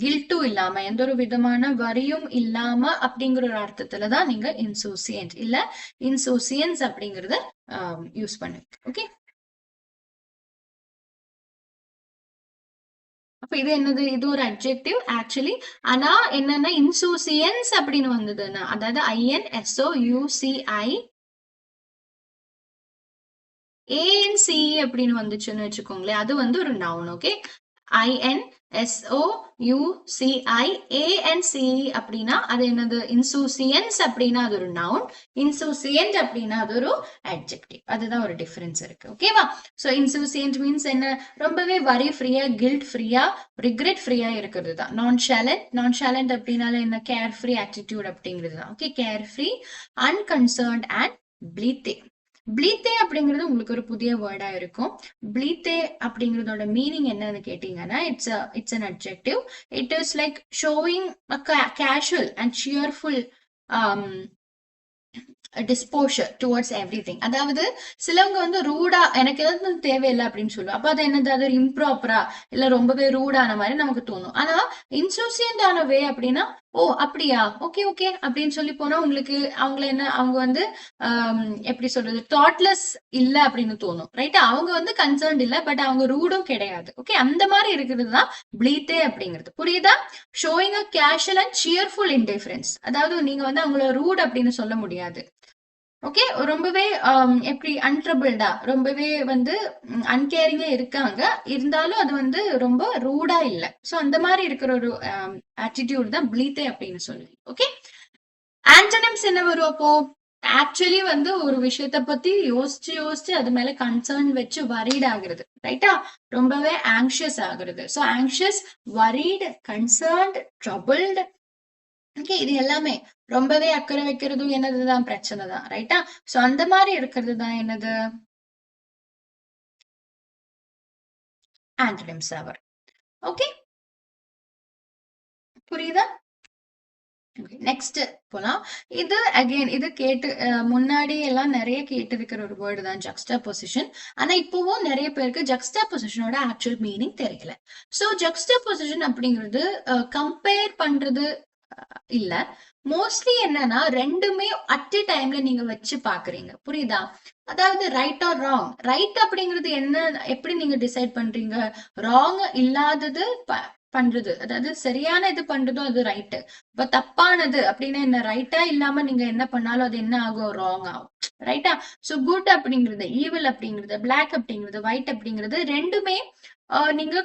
கில்ட்டும் இல்லாம எந்த ஒரு விதமான வரியும் இல்லாம அப்படிங்கிற ஒரு அர்த்தத்துலதான் நீங்க இன்சூசியன்ட் இல்ல இன்சூசியன்ஸ் அப்படிங்கறத யூஸ் பண்ணுவீங்க. ஓகே, அப்ப இது என்னது? இது ஒரு அட்ஜெக்டிவ் ஆக்சுவலி. ஆனா என்னன்னா இன்சூசியன்ஸ் அப்படின்னு வந்ததுன்னா, அதாவது INSOUCI ANC அப்படின்னு வந்துச்சுன்னு வச்சுக்கோங்களேன், அது வந்து ஒரு நவுன். ஓகே, INSOUCIANCE அப்படின்னா அது என்னது? இன்சூசியன்ஸ் அப்படின்னா அது ஒரு நவுன், இன்சூசியன்ட் அப்படின்னா அது ஒரு அட்ஜெக்டிவ். அதுதான் ஒரு டிஃபரன்ஸ் இருக்கு. ஓகேவா? சோ இன்சூசியன்ட் மீன்ஸ் என்ன? ரொம்பவே வரி ஃப்ரீயா, கில்ட் ஃப்ரீயா, ரிக்ரெட் ஃப்ரீயா இருக்கிறது தான். நான்ஷாலண்ட். நான்ஷாலண்ட் அப்படின்னால என்ன? கேர் ஃப்ரீ ஆட்டிடியூட் அப்படிங்கிறது தான். Okay, carefree, unconcerned and blithe. Blithe அப்படிங்கிறது உங்களுக்கு ஒரு புதிய வேர்டா இருக்கும். ப்ளீத்தே அப்படிங்கறதோட மீனிங் என்னன்னு கேட்டீங்கன்னா, it's an adjective. It is like showing a casual and cheerful disposition towards everything. அதாவது சிலவங்க வந்து ரூடா எனக்கு எதாவது தேவையில்லை அப்படின்னு சொல்லுவோம். அப்ப அது என்னது? அது இம்ப்ராப்பரா இல்ல ரொம்பவே ரூடான மாதிரி நமக்கு தோணும். ஆனா இன்சூசியன்ட் ஆன வே அப்படின்னா, ஓ அப்படியா, ஓகே ஓகே அப்படின்னு சொல்லி போனா உங்களுக்கு அவங்கள என்ன, அவங்க வந்து எப்படி சொல்றது, தாட்லெஸ் இல்ல அப்படின்னு தோணும். ரைட்டா? அவங்க வந்து கன்சர்ன்ட் இல்ல, பட் அவங்க ரூடும் கிடையாது. ஓகே, அந்த மாதிரி இருக்கிறது தான் ப்ளீத்தே அப்படிங்கிறது. புரியுதா? Showing a casual and cheerful indifference. அதாவது நீங்க வந்து அவங்கள ரூட் அப்படின்னு சொல்ல முடியாது. ஓகே, ரொம்பவே எப்படி அன்ட்ரபிள்டா, ரொம்பவே வந்து அன்கேரிங்கா இருக்காங்க, இருந்தாலும் அது வந்து ரொம்ப ரூடா இல்ல. சோ அந்த மாதிரி இருக்கிற ஒரு ஆட்டிடியூட் தான் ப்ளீத்தே அப்படின்னு சொல்லுவீங்க. ஓகே, ஆன்டனிம்ஸ் என்ன வரும் அப்போ? ஆக்சுவலி வந்து ஒரு விஷயத்த பத்தி யோசிச்சு யோசிச்சு அது மேல கன்சர்ன் வச்சு வரீட் ஆகுறது. ரைட்டா? ரொம்பவே ஆங்ஷியஸ் ஆகுறது. So anxious, worried, concerned, troubled. Okay, இது எல்லாமே ரொம்பவே அக்கறை வைக்கிறதும் என்னதுதான்? பிரச்சனை தான். ரைட்டா? சோ அந்த மாதிரி இருக்கிறது தான் என்னது? ஆன்டனிம்ஸ் அவர். ஓகே, புரியுதா? நெக்ஸ்ட் போலாம். இது அகைன் இது கேட்டு முன்னாடி எல்லாம் நிறைய கேட்டு இருக்கிற ஒரு வேர்டு தான் ஜக்ஸ்டா பொசிஷன். ஆனா இப்பவும் நிறைய பேருக்கு ஜக்ஸ்டா பொசிஷனோட ஆக்சுவல் மீனிங் தெரியல. சோ ஜக்ஸ்டா பொசிஷன் அப்படிங்கிறது கம்பேர் பண்றது இல்ல, மோஸ்ட்லி என்னன்னா ரெண்டுமே அட் எ டைம்ல நீங்க வச்சு பாக்குறீங்க. புரியுதா? அதாவது ரைட் ஆர் ராங். ரைட் அப்படிங்கிறது என்ன, எப்படி நீங்க டிசைட் பண்றீங்க? ராங் இல்லாதது பண்றது, அதாவது சரியான இது பண்றதும் அது ரைட்டு. இப்ப தப்பானது அப்படின்னா என்ன? ரைட்டா இல்லாம நீங்க என்ன பண்ணாலும் அது என்ன ஆகும்? ராங் ஆகும். ரைட்டா? சோ குட் அப்படிங்கிறது, ஈவில் அப்படிங்கிறது, பிளாக் அப்படிங்கிறது, ஒயிட் அப்படிங்கிறது ரெண்டுமே நீங்க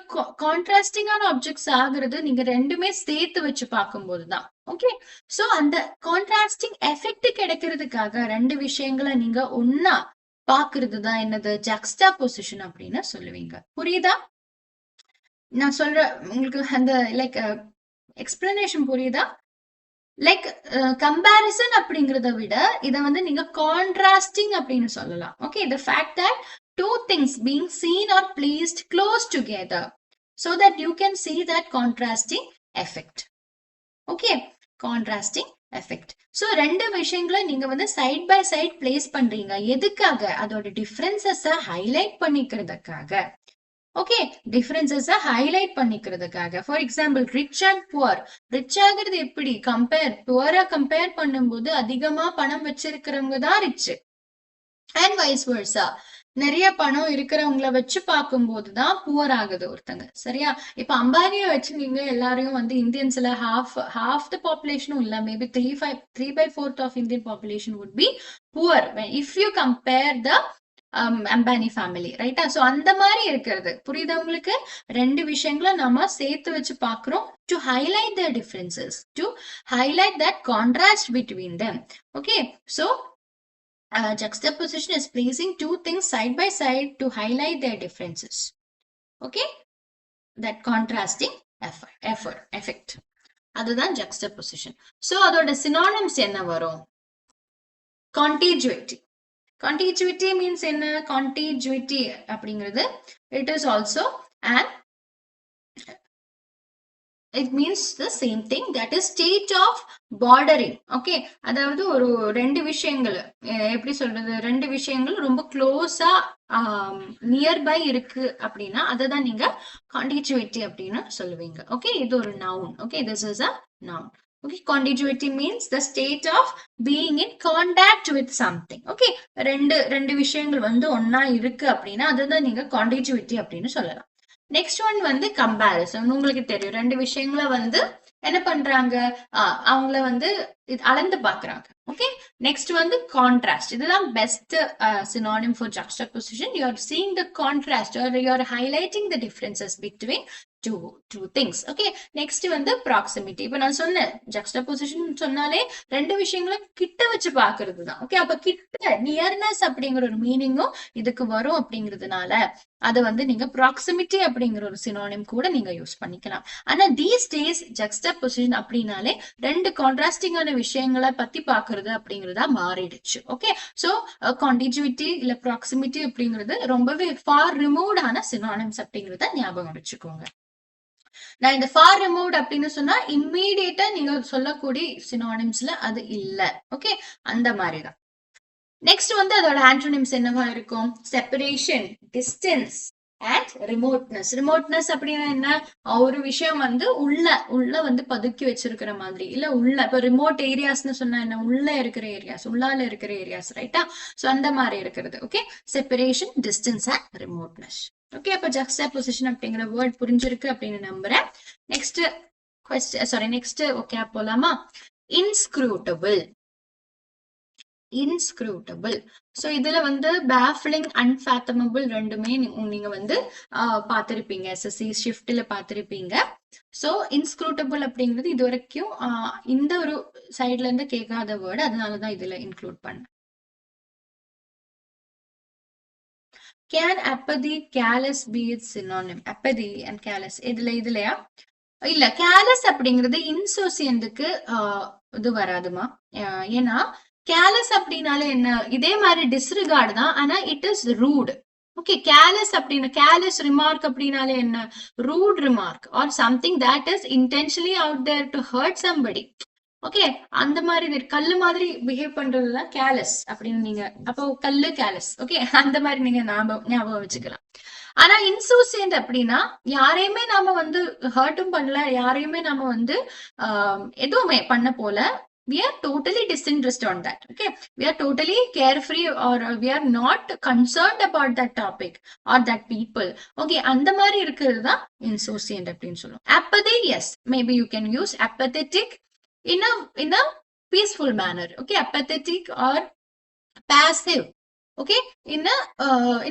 கான்ட்ராஸ்டிங்கான ஆப்ஜெக்ட்ஸ் ஆகுறது நீங்க ரெண்டுமே சேர்த்து வச்சு பார்க்கும்போதுதான். ஓகே, சோ அந்த கான்ட்ராஸ்டிங் எஃபெக்ட் கிடைக்கிறதுக்காக ரெண்டு விஷயங்களை நீங்க ஒன்னா பாக்குறது தான் என்னது? ஜக்ஸ்டா பொசிஷன் அப்படின்னு சொல்லுவீங்க. புரியுதா? நான் சொல்ற உங்களுக்கு அந்த லைக் எக்ஸ்பிளனேஷன் புரியுதா? லைக் கம்பேரிசன் அப்படிங்கறத விட இத வந்து நீங்க கான்ட்ராஸ்டிங் அப்படின்னு சொல்லலாம். Okay, the fact that two things being seen or placed close together so that you can see that contrasting effect. Okay, contrasting effect. So ரெண்டு விஷயங்களை நீங்க வந்து சைட் பை சைட் பிளேஸ் பண்றீங்க. எதுக்காக? அதோட டிஃபரன்சஸ ஹைலைட் பண்ணிக்கிறதுக்காக. ஓகே, டிஃபரன்சஸ ஹைலைட் பண்ணிக்கிறதுக்காக. For example, rich and poor. Rich ஆகிறது எப்படி? புவரா கம்பேர் பண்ணும்போது அதிகமா பணம் வச்சிருக்கிறவங்க தான் ரிச், அண்ட் வைஸ் வர்சா. நிறைய பணம் இருக்கிறவங்கள வச்சு பார்க்கும்போதுதான் புவர் ஆகுது ஒருத்தங்க. சரியா? இப்ப அம்பானிய வச்சு நீங்க எல்லாரையும் வந்து இந்தியன்ஸ்ல half the population இல்ல, maybe 3/4 of Indian population would be poor if you compare the Ambani family, ரைட்டா? சோ அந்த மாதிரி இருக்கிறது. புரியுதா உங்களுக்கு? ரெண்டு விஷயங்களை நம்ம சேர்த்து வச்சு பாக்குறோம் to highlight the differences, to highlight that contrast between them. Okay, so juxtaposition is placing two things side by side to highlight their differences. Okay, that contrasting effect. அதுதான் juxtaposition. So அதோட synonyms என்ன வரும்? contiguity. contiguity means என்ன? contiguity அப்படிங்கிறது it is also an it means the same thing, that is state of bordering. okay, அதாவது ஒரு ரெண்டு விஷயங்கள், எப்படி சொல்றது, ரெண்டு விஷயங்கள் ரொம்ப க்ளோஸா நியர்பை இருக்கு அப்படின்னா அததான் நீங்க contiguity அப்படின்னு சொல்லுவீங்க. ஓகே, இது ஒரு noun. okay, this is a noun. okay, contiguity means the state of being in contact with something. okay, ரெண்டு விஷயங்கள் வந்து ஒன்னா இருக்கு அப்படின்னா அதுதான் நீங்க contiguity அப்படின்னு சொல்லலாம். நெக்ஸ்ட் ஒன் வந்து கம்பேரிசன். உங்களுக்கு தெரியும், ரெண்டு விஷயங்களை வந்து என்ன பண்றாங்க, அவங்கள வந்து அளந்து பாக்குறாங்க. ஓகே, நெக்ஸ்ட் வந்து கான்ட்ராஸ்ட். இதுதான் best synonym for juxtaposition. You are seeing the contrast or you are highlighting the differences between two things. Okay, next வந்து ப்ராக்சிமிட்டி. இப்ப நான் சொன்னேன் juxtaposition சொன்னாலே ரெண்டு விஷயங்களை கிட்ட வச்சு பாக்குறது தான். ஓகே, அப்ப கிட்ட, நியர்னஸ் அப்படிங்கிற ஒரு மீனிங்கும் இதுக்கு வரும். அப்படிங்கிறதுனால அதை வந்து நீங்க ப்ராக்சிமிட்டி அப்படிங்கிற ஒரு synonym கூட நீங்க யூஸ் பண்ணிக்கலாம். ஆனா these days juxtaposition அப்படின்னாலே ரெண்டு கான்ட்ராஸ்டிங்கான விஷயங்களை பத்தி பாக்குறது அப்படிங்கறதா மாறிடுச்சு. ஓகே, சோ contiguity இல்ல ப்ராக்சிமிட்டி அப்படிங்கிறது ரொம்பவே ஃபார் ரிமூவ்ட் ஆன synonyms அப்படிங்கறத ஞாபகம் வச்சுக்கோங்க. நான் இந்த ஃபார் ரிமூவ்ட் அப்படின்னு சொன்னா இம்மீடியட்டா நீங்க சொல்லக்கூடிய synonymsல அது இல்ல. ஓகே, அந்த மாதிரிதான். நெக்ஸ்ட் வந்து அதோட ஆன்டோனிம்ஸ் என்னவா இருக்கும்? Separation, distance and remoteness. Remoteness அப்படின்னா என்ன? ஒரு விஷயம் வந்து உள்ள வந்து பதுக்கி வச்சிருக்கிற மாதிரி, இல்ல உள்ள, இப்ப ரிமோட் ஏரியாஸ்னு சொன்னா என்ன? உள்ள இருக்கிற ஏரியாஸ், உள்ளால இருக்கிற ஏரியாஸ், ரைட்டா? சோ அந்த மாதிரி இருக்கிறது. Okay, separation, distance and remoteness. Okay, அப்ப ஜக்ஸ்டாபொசிஷன் அப்படிங்கிற வேர்ட் புரிஞ்சிருக்கு அப்படின்னு நம்புறேன். நெக்ஸ்ட் நெக்ஸ்ட் ஓகே போலாமா? இன்ஸ்க்ரூட்டபிள். இன்ஸ்க்ரூட்டபிள். சோ இதுல வந்து பேஃப்லிங், அன்ஃபேத்தமபிள் ரெண்டுமே நீங்க வந்து பாத்திருப்பீங்க, எஸ்எஸ்சி ஷிஃப்ட்ல பாத்திருப்பீங்க. சோ இன்ஸ்க்ரூட்டபிள் அப்படிங்கிறது இது வரைக்கும் இந்த ஒரு சைட்ல இருந்து கேட்காத வேர்டு, அதனாலதான் இதுல இன்க்ளூட் பண்ணேன். Can apathy, callous be its synonym? apathy and callous இதுலயா? இல்ல, callous அப்படிங்கிறது இன்சோசியன்ட்க்கு இது வராதுமா. ஏன்னா கேலஸ் அப்படின்னாலே என்ன? இதே மாதிரி டிஸ்ரிகார்டு தான், ஆனா it is rude. Okay, callous அப்படின்னா, கேலஸ் ரிமார்க் அப்படின்னாலே என்ன? Rude remark or something that is intentionally out there to hurt somebody. Okay, அந்த மாதிரி கல்லு மாதிரி பிஹேவ் பண்றதுதான் கேலஸ் அப்படின்னு நீங்க, அப்போ கல்லு கேலஸ். ஓகே, அந்த மாதிரி நீங்க ஞாபகம் வச்சுக்கலாம். ஆனா இன்சூசியன்ட் அப்படின்னா யாரையுமே நாம வந்து ஹர்ட்டும் பண்ணல, யாரையுமே நாம வந்து எதுவுமே பண்ண போல, we are totally disinterested on that. Okay, we are totally carefree or we are not concerned about that topic or that people. Okay, அந்த மாதிரி இருக்கிறது தான் insouciant அப்படின்னு சொல்லுவோம். apathy, yes, maybe you can use apathetic in a peaceful manner. Okay, apathetic or passive. Okay, in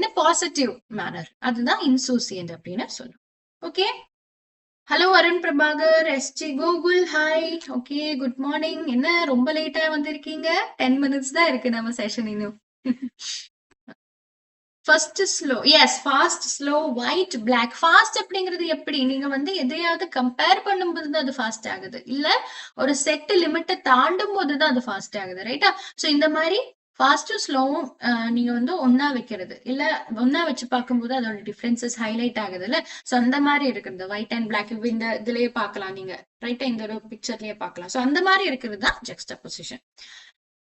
a positive manner. அதுதான் insouciant அப்படின்னு சொல்லுவோம். Okay, hello Arun Prabhakar, ST Google, hi. Okay, good morning. என்ன ரொம்ப லேட்டா வந்திருக்கீங்க? 10 minutes தான் இருக்கு நம்ம செஷன் இன்னும். First slow, yes, fast, slow, white, black. Fast அப்படிங்கிறது எப்படி? நீங்க வந்து எதையாவது கம்பேர் பண்ணும்போது தான் அது ஃபாஸ்ட் ஆகுது, இல்ல ஒரு செட் லிமிட்டை தாண்டும் போது தான் அது ஃபாஸ்ட் ஆகுது, ரைட்டா? ஸோ இந்த மாதிரி ஃபாஸ்ட்டும் ஸ்லோவும் நீங்க வந்து ஒன்னா வைக்கிறது, இல்ல ஒன்னா வச்சு பார்க்கும்போது அதோட டிஃபரன்சஸ் ஹைலைட் ஆகுது இல்ல. ஸோ அந்த மாதிரி இருக்கிறது ஒயிட் அண்ட் பிளாக் இந்த இதுலயே பார்க்கலாம் நீங்க, ரைட்டா? இந்த ஒரு பிக்சர்லயே பார்க்கலாம். ஸோ அந்த மாதிரி இருக்கிறது தான் ஜக்ஸ்டபோசிஷன்.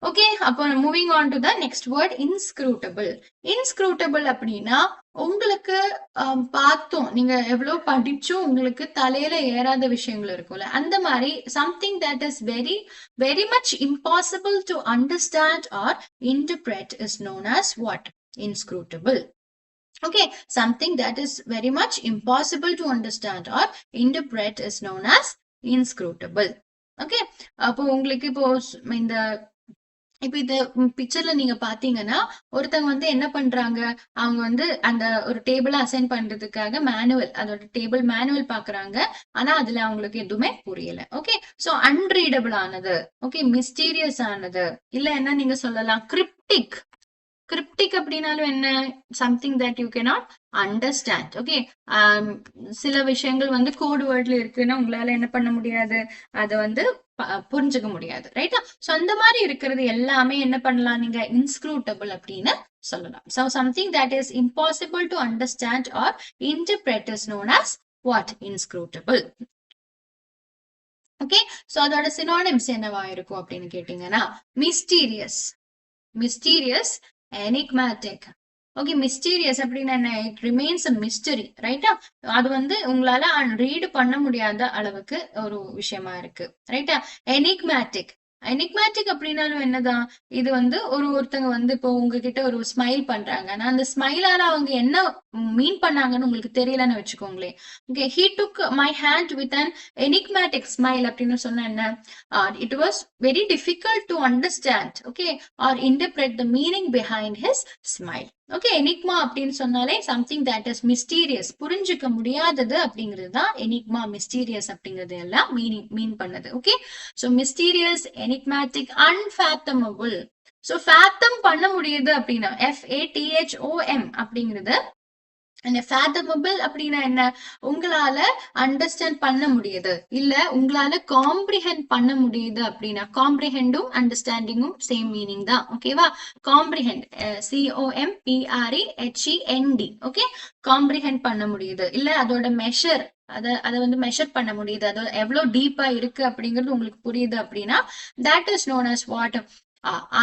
ஓகே, அப்போ moving on to the next word, inscrutable. Inscrutable அப்படின்னா உங்களுக்கு பார்த்தோம், நீங்க எவ்வளவு படிச்சும் உங்களுக்கு தலையில ஏறாத விஷயங்கள் இருக்கும்ல, அந்த மாதிரி something that is very very much impossible to understand or interpret is known as what? Inscrutable. Okay, something that is very much impossible to understand or interpret is known as inscrutable. Okay, அப்போ உங்களுக்கு இப்போ இந்த பிக்சர்ல நீங்க பாத்தீங்கன்னா ஒருத்தவங்க வந்து என்ன பண்றாங்க, அவங்க வந்து அந்த ஒரு டேபிள அசைன் பண்றதுக்காக மேனுவல், அதோட டேபிள் மேனுவல் பாக்குறாங்க. ஆனா அதுல அவங்களுக்கு எதுவுமே புரியல. ஓகே, சோ அன்ரீடபிள் ஆனது, ஓகே, மிஸ்டீரியஸ் ஆனது, இல்ல என்ன நீங்க சொல்லலாம், கிரிப்டிக். கிரிப்டிக் அப்படின்னாலும் என்ன? Something that you cannot understand. Okay, சில விஷயங்கள் வந்து கோட் வேர்ட்ல இருக்குன்னா உங்களால என்ன பண்ண முடியாது, அதை வந்து புரிஞ்சுக்க முடியாது, ரைட்டா? சோ அந்த மாதிரி இருக்கிறது எல்லாமே என்ன பண்ணலாம், நீங்க இன்ஸ்க்ரூட்டபிள் அப்படின்னு சொல்லலாம். So something that is impossible to understand or interpret is known as what? Inscrutable. Okay, so அதோட சினோனிம்ஸ் என்னவா இருக்கும் அப்படின்னு கேட்டீங்கன்னா, mysterious, mysterious, enigmatic. Okay, mysterious அப்படின்னா என்ன? இட் ரிமைன்ஸ் அ மிஸ்டரி, ரைட்டா? அது வந்து உங்களால ரீட் பண்ண முடியாத அளவுக்கு ஒரு விஷயமா இருக்கு, ரைட்டா? எனிக்மேட்டிக், எனிக்மேட்டிக் அப்படின்னாலும் என்னதான், இது வந்து ஒருத்தங்க வந்து இப்போ உங்ககிட்ட ஒரு ஸ்மைல் பண்றாங்க, ஆனா அந்த ஸ்மைலால அவங்க என்ன மீன் பண்ணாங்கன்னு உங்களுக்கு தெரியலன்னு வச்சுக்கோங்களேன். Okay, he took my hand with an enigmatic smile அப்படின்னு சொன்னா என்ன? It was very difficult to understand, okay, or interpret the meaning behind his smile. Okay, enigma அப்படின்னு சொன்னாலே சம்திங் தட் இஸ் மிஸ்டீரியஸ், புரிஞ்சுக்க முடியாதது அப்படிங்கிறது தான் எனிக்மா, மிஸ்டீரியஸ் அப்படிங்கிறது எல்லாம் மீன் பண்ணது. Okay, so mysterious, enigmatic, unfathomable. So fathom பண்ண முடியுது அப்படின்னா FATHOM அப்படிங்கிறது. அந்த fathomable அப்படின்னா என்ன? உங்களால அண்டர்ஸ்டாண்ட் பண்ண முடியுது, இல்ல உங்களால காம்ப்ரிஹெண்ட் பண்ண முடியுது அப்படின்னா, காம்ப்ரிஹெண்டும் அண்டர்ஸ்டாண்டிங்கும் சேம் மீனிங் தான். ஓகேவா? Comprehend, COMPREHEND. ஓகே, காம்ப்ரிஹெண்ட் பண்ண முடியுது, இல்ல அதோட மெஷர், அதை வந்து மெஷர் பண்ண முடியுது, அது எவ்வளவு டீப்பா இருக்கு அப்படிங்கிறது உங்களுக்கு புரியுது அப்படின்னா, that is known as what?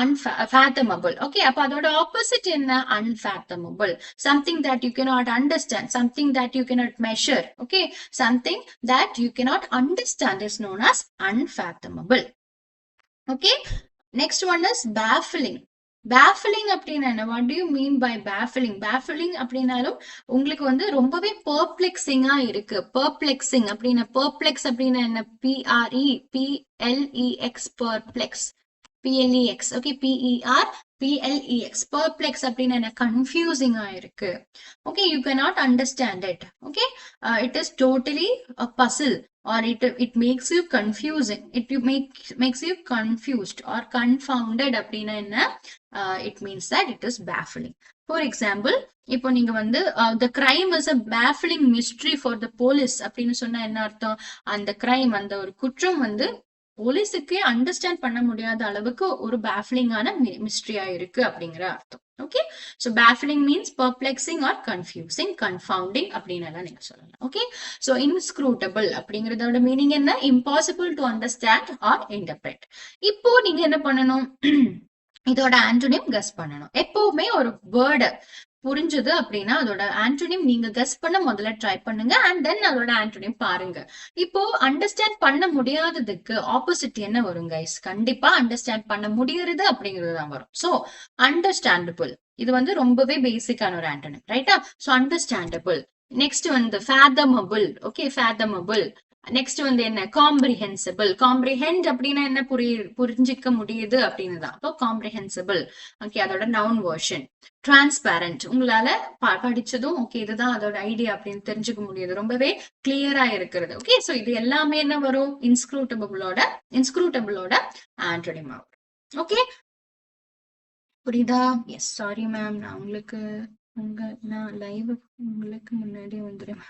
Unfathomable. Okay, அப்ப அதோட ஆப்போசிட் என்ன? Unfathomable. Something that you cannot understand, something that you cannot measure. Okay, something that you cannot understand is known as unfathomable. Okay, next one is baffling. Baffling அப்படின்னா என்ன? What do you mean by baffling? Baffling அப்படின்னாலும் உங்களுக்கு வந்து ரொம்பவே perplexing-ஆ இருக்கு. Perplexing அப்படின்னா, perplex அப்படின்னா என்ன? PREPLEX, perplex. PLEX. Okay, PERPLEX. Perplex அப்படின்னா என்ன? Confusing ஆ இருக்கு. Okay, you cannot understand it. Okay, it is totally a puzzle, or it makes you confusing. It makes you confused or confounded அப்படின்னா என்ன? It means that it is baffling. For example, இப்போ நீங்க வந்து the crime is a baffling mystery for the police அப்படின்னு சொன்னா என்ன அர்த்தம்? அந்த crime, அந்த ஒரு குற்றம் வந்து போலீஸுக்கே அண்டர்ஸ்டாண்ட் பண்ண முடியாத அளவுக்கு ஒரு பேஃப்லிங்கான மிஸ்ட்ரியா இருக்கு அப்படிங்கிற அர்த்தம். Okay, so baffling means perplexing or confusing, confounding அப்படின்னு எல்லாம் நீங்க சொல்லலாம். ஓகே, சோ இன்ஸ்க்ரூட்டபிள் அப்படிங்கறதோட மீனிங் என்ன? Impossible to understand or interpret. இப்போ நீங்க என்ன பண்ணணும்? இதோட ஆன்டோனிம் கெஸ் பண்ணணும். எப்பவுமே ஒரு வேர்டு புரிஞ்சது அப்படின்னா அதோட ஆன்டோனிம் நீங்க கெஸ் பண்ண முதல்ல ட்ரை பண்ணுங்க, அண்ட் தென் அதோட ஆன்டோனிம் பாருங்க. இப்போ அண்டர்ஸ்டாண்ட் பண்ண முடியாததுக்கு ஆப்போசிட் என்ன வரும் கைஸ்? கண்டிப்பா அண்டர்ஸ்டாண்ட் பண்ண முடியறது அப்படிங்கிறது தான் வரும். சோ அண்டர்ஸ்டாண்டபிள், இது வந்து ரொம்பவே பேசிக்கான ஒரு ஆன்டோனிம், ரைட்டா? So understandable. நெக்ஸ்ட் வந்து fathomable. Okay, fathomable. நெக்ஸ்ட் வந்து என்ன? காம்ப்ரிஹென்சிபிள். காம்ப்ரிஹெண்ட் அப்படின்னா என்ன? புரிஞ்சிக்க முடியுது அப்படின்னு தான். அப்போ காம்ப்ரிஹென்சிபிள். ஓகே, அதோட நவுன் வெர்ஷன். டிரான்ஸ்பேரண்ட், உங்களால படிச்சதும் ஓகே இதுதான் அதோட ஐடியா அப்படின்னு தெரிஞ்சுக்க முடியுது, ரொம்பவே கிளியரா இருக்கிறது. ஓகே, சோ இது எல்லாமே என்ன வரும்? இன்ஸ்க்ரூட்டபிளோட ஆன்டோனிம் வரும். ஓகே, புரியுதா? எஸ், சாரி மேம், நான் உங்களுக்கு நான் லைவ் உங்களுக்கு முன்னாடி வந்துடும்.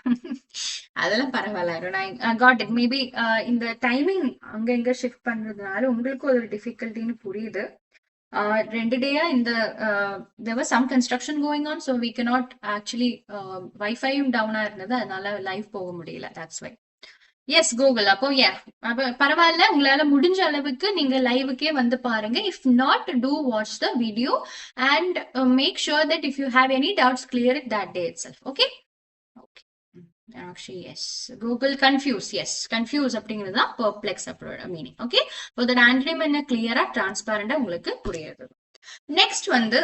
அதெல்லாம் பரவாயில்ல. நான் காட் இட். மேபி இந்த டைமிங் அங்க இங்க ஷிஃப்ட் பண்றதுனால உங்களுக்கு ஒரு டிஃபிகல்ட்டின்னு புரியுது. 2 டேயா இந்த there was some construction going on, so we cannot actually வைஃபையும் டவுனா இருந்தது, அதனால லைவ் போக முடியல. That's why. S Google. அப்போ அப்ப பரவாயில்ல, உங்களால முடிஞ்ச அளவுக்கு நீங்க லைவுக்கே வந்து பாருங்க. If not, do watch the video and make sure that if you have any doubts clear it that day itself. Okay okay. Actually, yes. Google confuse. Yes, confuse அப்படிங்கிறது தான் perplex அப்போட மீனிங். ஓகே, இப்போ the antonym என்ன கிளியரா டிரான்ஸ்பரண்டா உங்களுக்கு புரியுது. Next வந்து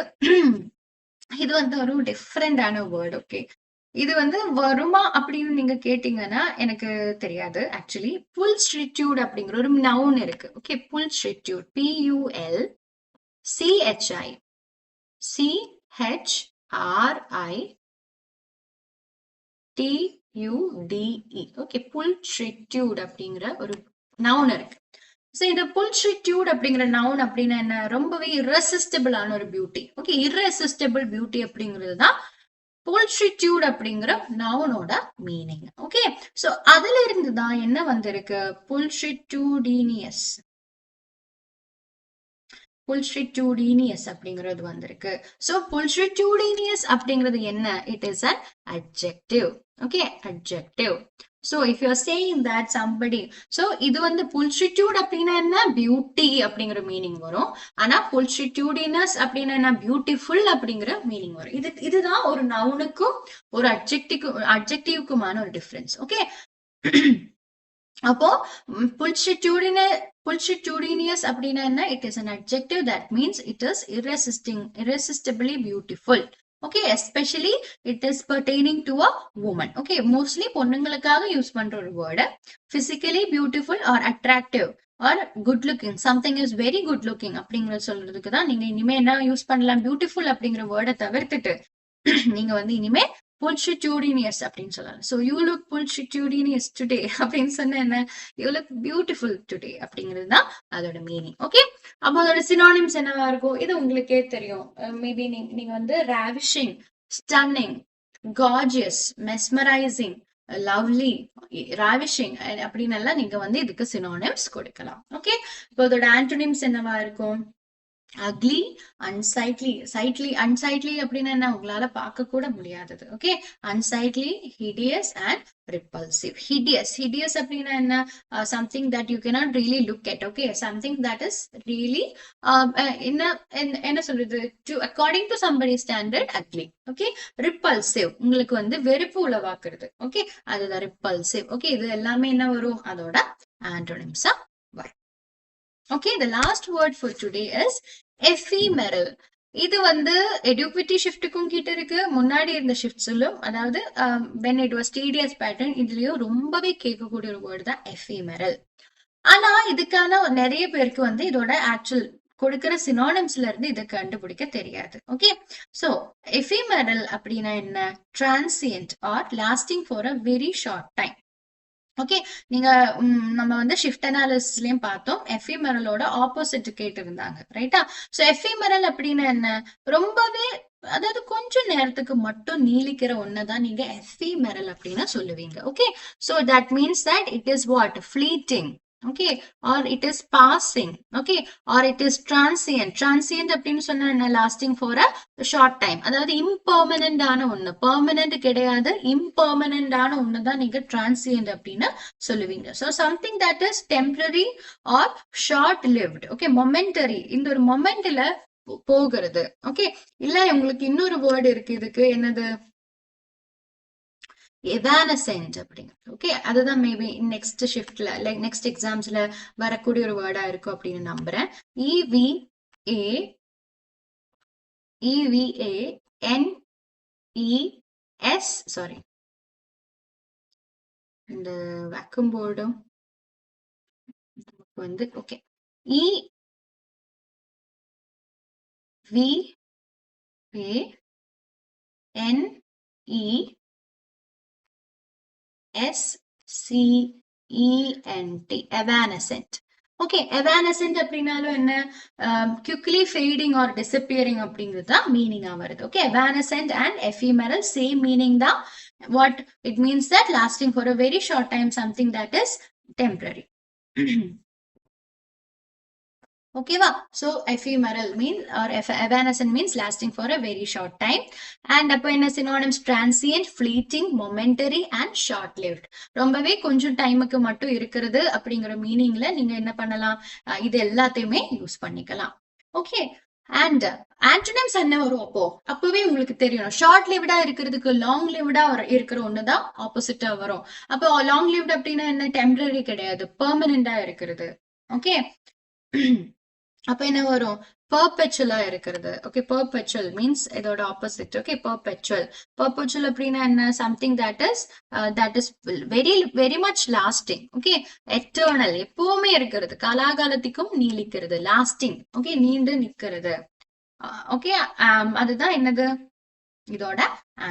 இது வந்து ஒரு டிஃப்ரெண்டான வேர்ட். ஓகே, இது வந்து வருமா அப்படின்னு நீங்க கேட்டீங்கன்னா எனக்கு தெரியாது. ஆக்சுவலி புல்ஸ்ட்ரிட்யூட் அப்படிங்கிற ஒரு நவுன் இருக்கு. Okay, pulchritude, PUL CHI CHRITUDE. Okay, pulchritude அப்படிங்கிற ஒரு நவுன் இருக்கு. சோ இந்த புல்ஸ்ட்ரிட்யூட் அப்படிங்கிற நவுன் அப்படின்னா என்ன? ரொம்பவே irresistible-ஆன ஒரு பியூட்டி. ஓகே, irresistible பியூட்டி அப்படிங்கிறது தான் புல்ஸ்ட்ரிட்யூட் அப்படிங்கிற நவுனோட மீனிங். ஓகே, சோ அதுல இருந்து தான் என்ன வந்திருக்கு? புல்ஸ்ட்ரிட்யூடினியஸ். புல்ஸ்ட்ரிட்யூடினியஸ் அப்படிங்கிறது வந்திருக்கு. சோ புல்ஸ்ட்ரிட்யூடினியஸ் அப்படிங்கிறது என்ன? It is an adjective. Okay, adjective. So if you are saying that somebody, so இது வந்து புல்ஸ்ட்ரிட்யூட் அப்படின்னா என்ன? பியூட்டி அப்படிங்கிற மீனிங் வரும். ஆனா புல்ஸ்ட்ரிட்யூடினஸ் அப்படின்னா என்ன? பியூட்டிஃபுல் அப்படிங்கிற மீனிங் வரும். இதுதான் ஒரு நவுனுக்கும் ஒரு அட்ஜெக்டிவ்க்குமான ஒரு டிஃபரன்ஸ். ஓகே, அப்போ புல்ஸ்ட்ரிட்யூடினியஸ் அப்படின்னா என்ன? It is an adjective that means it is irresistibly beautiful. Okay, especially it is pertaining to a woman. Okay, mostly பொண்ணுங்களுக்காக யூஸ் பண்ற ஒரு word. Physically beautiful or attractive or good looking, something is very good looking அப்படிங்கறத சொல்றதுக்கு தான் நீங்க இனிமே என்ன use பண்ணலாம்? பியூட்டிஃபுல் அப்படிங்கிற வேர்டை தவிர்த்துட்டு நீங்க வந்து இனிமே புல்ஸ்ட்ரிட்யூடினியஸ் அப்படின்னு சொல்லலாம். சோ யூ லுக் புல்ஸ்ட்ரிட்யூடினியஸ் டுடே அப்படின்னு சொன்ன என்ன? யூ லுக் பியூட்டிஃபுல் டுடே அப்படிங்கிறது தான் அதோட மீனிங். ஓகே, அப்போ அதோட சினானிம்ஸ் என்னவா இருக்கும்? இது உங்களுக்கே தெரியும். மேபி நீங்க வந்து ராவிஷிங், ஸ்டன்னிங், கார்ஜியஸ், மெஸ்மரைசிங், லவ்லி, ராவிஷிங் அப்படின்னு எல்லாம் நீங்க வந்து இதுக்கு சினானிம்ஸ் கொடுக்கலாம். ஓகே, இப்போ அதோட ஆன்டோனிம்ஸ் என்னவா இருக்கும்? அக்லி, அன்சைட்லி. அன்சைட்லி அப்படின்னா என்ன? உங்களால பார்க்க கூட முடியாதது. Okay, unsightly, hideous and repulsive. Hideous அப்படின்னா என்ன? Something that you cannot really look at. Okay, something that is really என்ன சொல்றது, according to somebody standard ugly. Okay, repulsive உங்களுக்கு வந்து வெறுப்பு உளவாக்குறது. ஓகே, அதுதான் ரிப்பல்சிவ். ஓகே, இது எல்லாமே என்ன வரும்? அதோட ஆன்டோனிம்ஸா வரும். Okay, the last word for today is ephemeral. இது வந்து eduquity shiftக்கும் கிட்ட இருக்கு, முன்னாடி இருந்த ஷிஃப்ட்ஸிலும். அதாவது when it was tedious pattern, இதுலயும் ரொம்பவே கேட்கக்கூடிய ஒரு வேர்டு தான் ephemeral. ஆனா இதுக்கான நிறைய பேருக்கு வந்து இதோட ஆக்சுவல் கொடுக்கிற சினானிம்ஸ்ல இருந்து இதை கண்டுபிடிக்க தெரியாது. ஓகே, சோ ephemeral அப்படின்னா என்ன? transient or lasting for a very short time. Okay, நீங்க நம்ம வந்து ஷிஃப்ட் அனாலிசிஸ்லயும் பார்த்தோம், எஃபிமெரலோட ஆப்போசிட் கேட்டு இருந்தாங்க, ரைட்டா? சோ எஃபிமெரல் அப்படின்னு என்ன? ரொம்பவே, அதாவது கொஞ்சம் நேரத்துக்கு மட்டும் நீலிக்கிற ஒன்னதான் நீங்க எஃபிமெரல் அப்படின்னு சொல்லுவீங்க. Okay, so that means that it is what? Fleeting. Okay, or it is passing. Okay, or it is transient அப்படின்னு சொன்னா என்ன? lasting for a short time. அதாவது impermanent ஆன ஒண்ணு, permanent கிடையாது, impermanent ஆன ஒண்ணு தான் நீங்க transient அப்படின்னு சொல்லுவீங்க. So something that is temporary or short lived. Okay, momentary. இந்த ஒரு மொமெண்ட்ல போகிறது. ஓகே, இல்ல உங்களுக்கு இன்னொரு வேர்டு இருக்கு இதுக்கு, என்னது? எவானசென்ட் அப்படிங்கிறது. ஓகே, அதுதான் மேபி நெக்ஸ்ட் ஷிஃப்ட்ல, லைக் நெக்ஸ்ட் எக்ஸாம்ஸ்ல வரக்கூடிய ஒரு வேர்டா இருக்கும் அப்படின்னு நம்புறேன். EVANES. சாரி, இந்த வேக்கம் போர்டும் வந்து ஓகே, EVANESCENT, evanescent. ஓகே, எவானசென்ட் அப்படின்னாலும் என்ன, குவிக்லி ஃபேடிங் ஆர் டிசப்பியரிங் அப்படிங்கிறது தான் மீனிங்கா வருது. Okay, evanescent and ephemeral same meaning தான். What it means that lasting for a very short time, something that is temporary. ஓகேவா? So ephemeral mean or evanescent means lasting for a very short time. And அப்போ என்ன synonyms, transient, fleeting, momentary and short lived. ரொம்பவே கொஞ்சம் டைமுக்கு மட்டும் இருக்கிறது அப்படிங்கிற மீனிங்ல நீங்க என்ன பண்ணலாம், இது எல்லாத்தையுமே யூஸ் பண்ணிக்கலாம். ஓகே, அண்ட் ஆன்டோனிம்ஸ் என்ன வரும் அப்போ, அப்பவே உங்களுக்கு தெரியணும். ஷார்ட் லிவ்டா இருக்கிறதுக்கு லாங் லிவ்டா இருக்கிற ஒண்ணுதான் ஆப்போசிட்டா வரும். அப்போ லாங் லிவ்ட் அப்படின்னா என்ன, டெம்பரரி கிடையாது, பெர்மனண்டா இருக்கிறது. ஓகே, அப்ப என்ன வரும், perpetual இருக்கிறது. ஓகே, perpetual மீன்ஸ் இதோட ஆப்போசிட். ஓகே, perpetual அப்படின்னா என்ன, something that is very very much lasting. Okay, eternal எப்பவுமே இருக்கிறது, காலாகாலத்துக்கும் நீடிக்கிறது, lasting. ஓகே, நீண்டு நிக்கிறது. ஓகே, அதுதான் என்னது, இதோட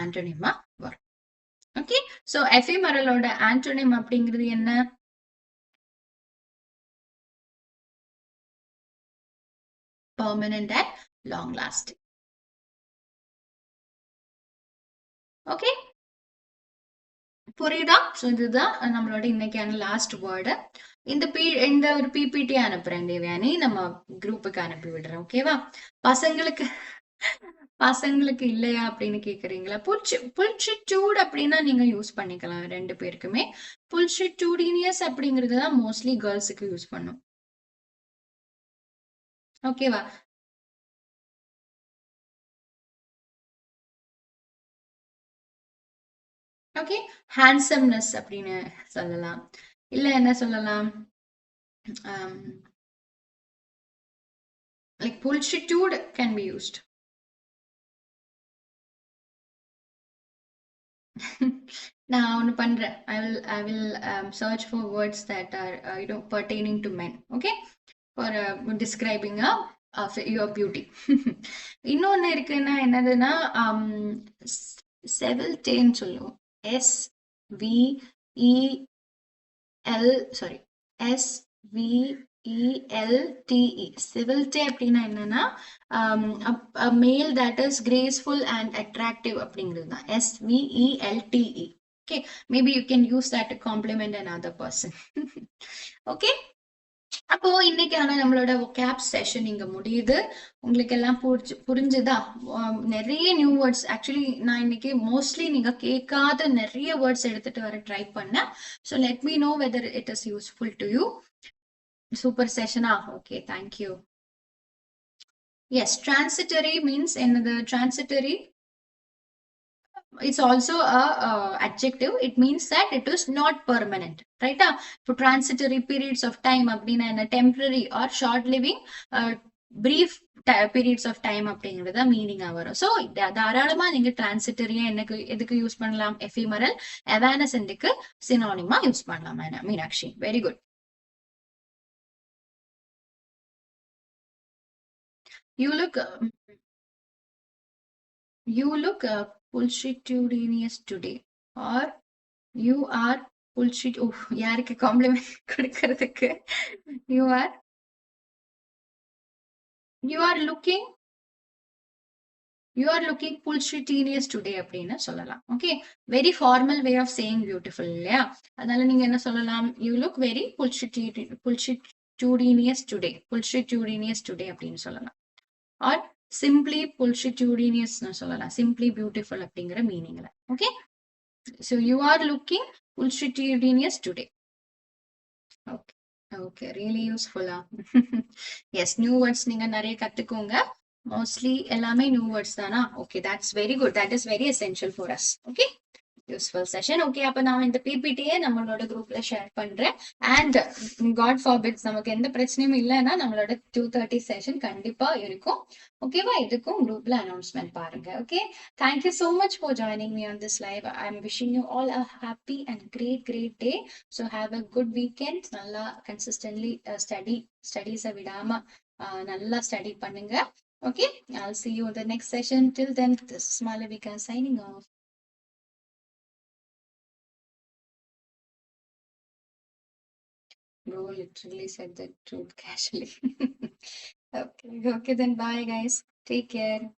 ஆன்டோனிமா வரும். ஓகே, சோ எஃபிமெரலோட ஆன்டோனிம் அப்படிங்கிறது என்ன, permanent and long lasting. Okay, புரியுதா? ஸோ இதுதான் நம்மளோட இன்னைக்கான லாஸ்ட் வேர்டு. இந்த ஒரு பிபிடி அனுப்புறேன் தேவயானி, நம்ம குரூப்புக்கு அனுப்பி விடுறேன். ஓகேவா? பசங்களுக்கு பசங்களுக்கு இல்லையா அப்படின்னு கேக்குறீங்களா? புல்ஷிட்யூட் அப்படின்னா நீங்க யூஸ் பண்ணிக்கலாம் ரெண்டு பேருக்குமே. புல்ஷிட்யூடினியஸ் அப்படிங்கிறது தான் மோஸ்ட்லி கேர்ள்ஸுக்கு யூஸ் பண்ணும். ஓகேவா? ஓகே, ஹேண்ட்ஸம்னஸ் அப்படின்னு சொல்லலாம். இல்ல என்ன சொல்லலாம், like pulchitude can be used. நான் ஒன்னு பண்றேன், I will search for words that are pertaining to men. Okay, for describing your beauty. இன்னொன்னு இருக்குன்னா என்னதுன்னா, செவில்டேன்னு சொல்லுவோம். சாரி, SVELTE, சிவில்டே அப்படின்னா என்னன்னா, மேல் that is graceful and attractive அப்படிங்கிறது தான் SVELTE. Okay, maybe you can use that to compliment another person. Okay, அப்போ இன்னைக்கான நம்மளோட vocab செஷன் இங்க முடியுது. உங்களுக்கு எல்லாம் புரிஞ்சுதா? நிறைய நியூ வேர்ட்ஸ், ஆக்சுவலி நான் இன்னைக்கு மோஸ்ட்லி நீங்க கேட்காத நிறைய வேர்ட்ஸ் எடுத்துட்டு வர ட்ரை பண்ணேன். So let me know whether it is useful to you. Super செஷனா? Okay, thank you. Yes, transitory means என்னது, transitory it's also a adjective. It means that it is not permanent, right? For transitory periods of time அப்படின்னா என்ன, temporary or short living brief periods of time அப்படிங்கிறது மீனிங்கா வரும். So தாராளமா நீங்க டிரான்சிட்டரியா எனக்கு எதுக்கு use பண்ணலாம், எஃபிமரல், எவானசென்ட்க்கு சினானிமா யூஸ் பண்ணலாம். Meenakshi, very good. You look pulchitudinous today, or you are bullshit. Oh, யாருக்கு காம்ப்ளிமெண்ட் கொடுக்கிறதுக்கு, you are looking pulchitudinous today அப்படின்னு சொல்லலாம். Okay, very formal way of saying beautiful இல்லையா? அதனால நீங்க என்ன சொல்லலாம், you look very pulchitudinous today அப்படின்னு சொல்லலாம். ஆர் சிம்பிளி pulchitudinous சொல்லலாம், சிம்பிளி பியூட்டிஃபுல் அப்படிங்கிற மீனிங்ல. Okay, so you are looking pulchitudinous today. Okay, okay, really useful. Yes, new words நீங்க நிறைய கத்துக்கோங்க. மோஸ்ட்லி எல்லாமே நியூ வேர்ட்ஸ் தானா? Okay, that's very good, that is very essential for us. Okay, useful session. Okay, அப்ப நான் இந்த பிபிடியை நம்மளோட குரூப்ல ஷேர் பண்றேன். அண்ட் காட் ஃபார்பிட்ஸ் நமக்கு எந்த பிரச்சனையும் இல்லைன்னா நம்மளோட 2:30 செஷன் கண்டிப்பா இருக்கும். ஓகேவா? இதுக்கும் குரூப்ல அனௌன்ஸ்மெண்ட் பாருங்க. Okay, thank you so much for joining me on this live. I'm wishing you all a happy and great day. So have a good weekend. நல்லா consistently studies விடாம நல்லா ஸ்டடி பண்ணுங்க. Okay, I'll see you in the next session. Till then, this is Malavika signing off. Bro literally said the truth casually. Okay, okay, then bye, guys. Take care.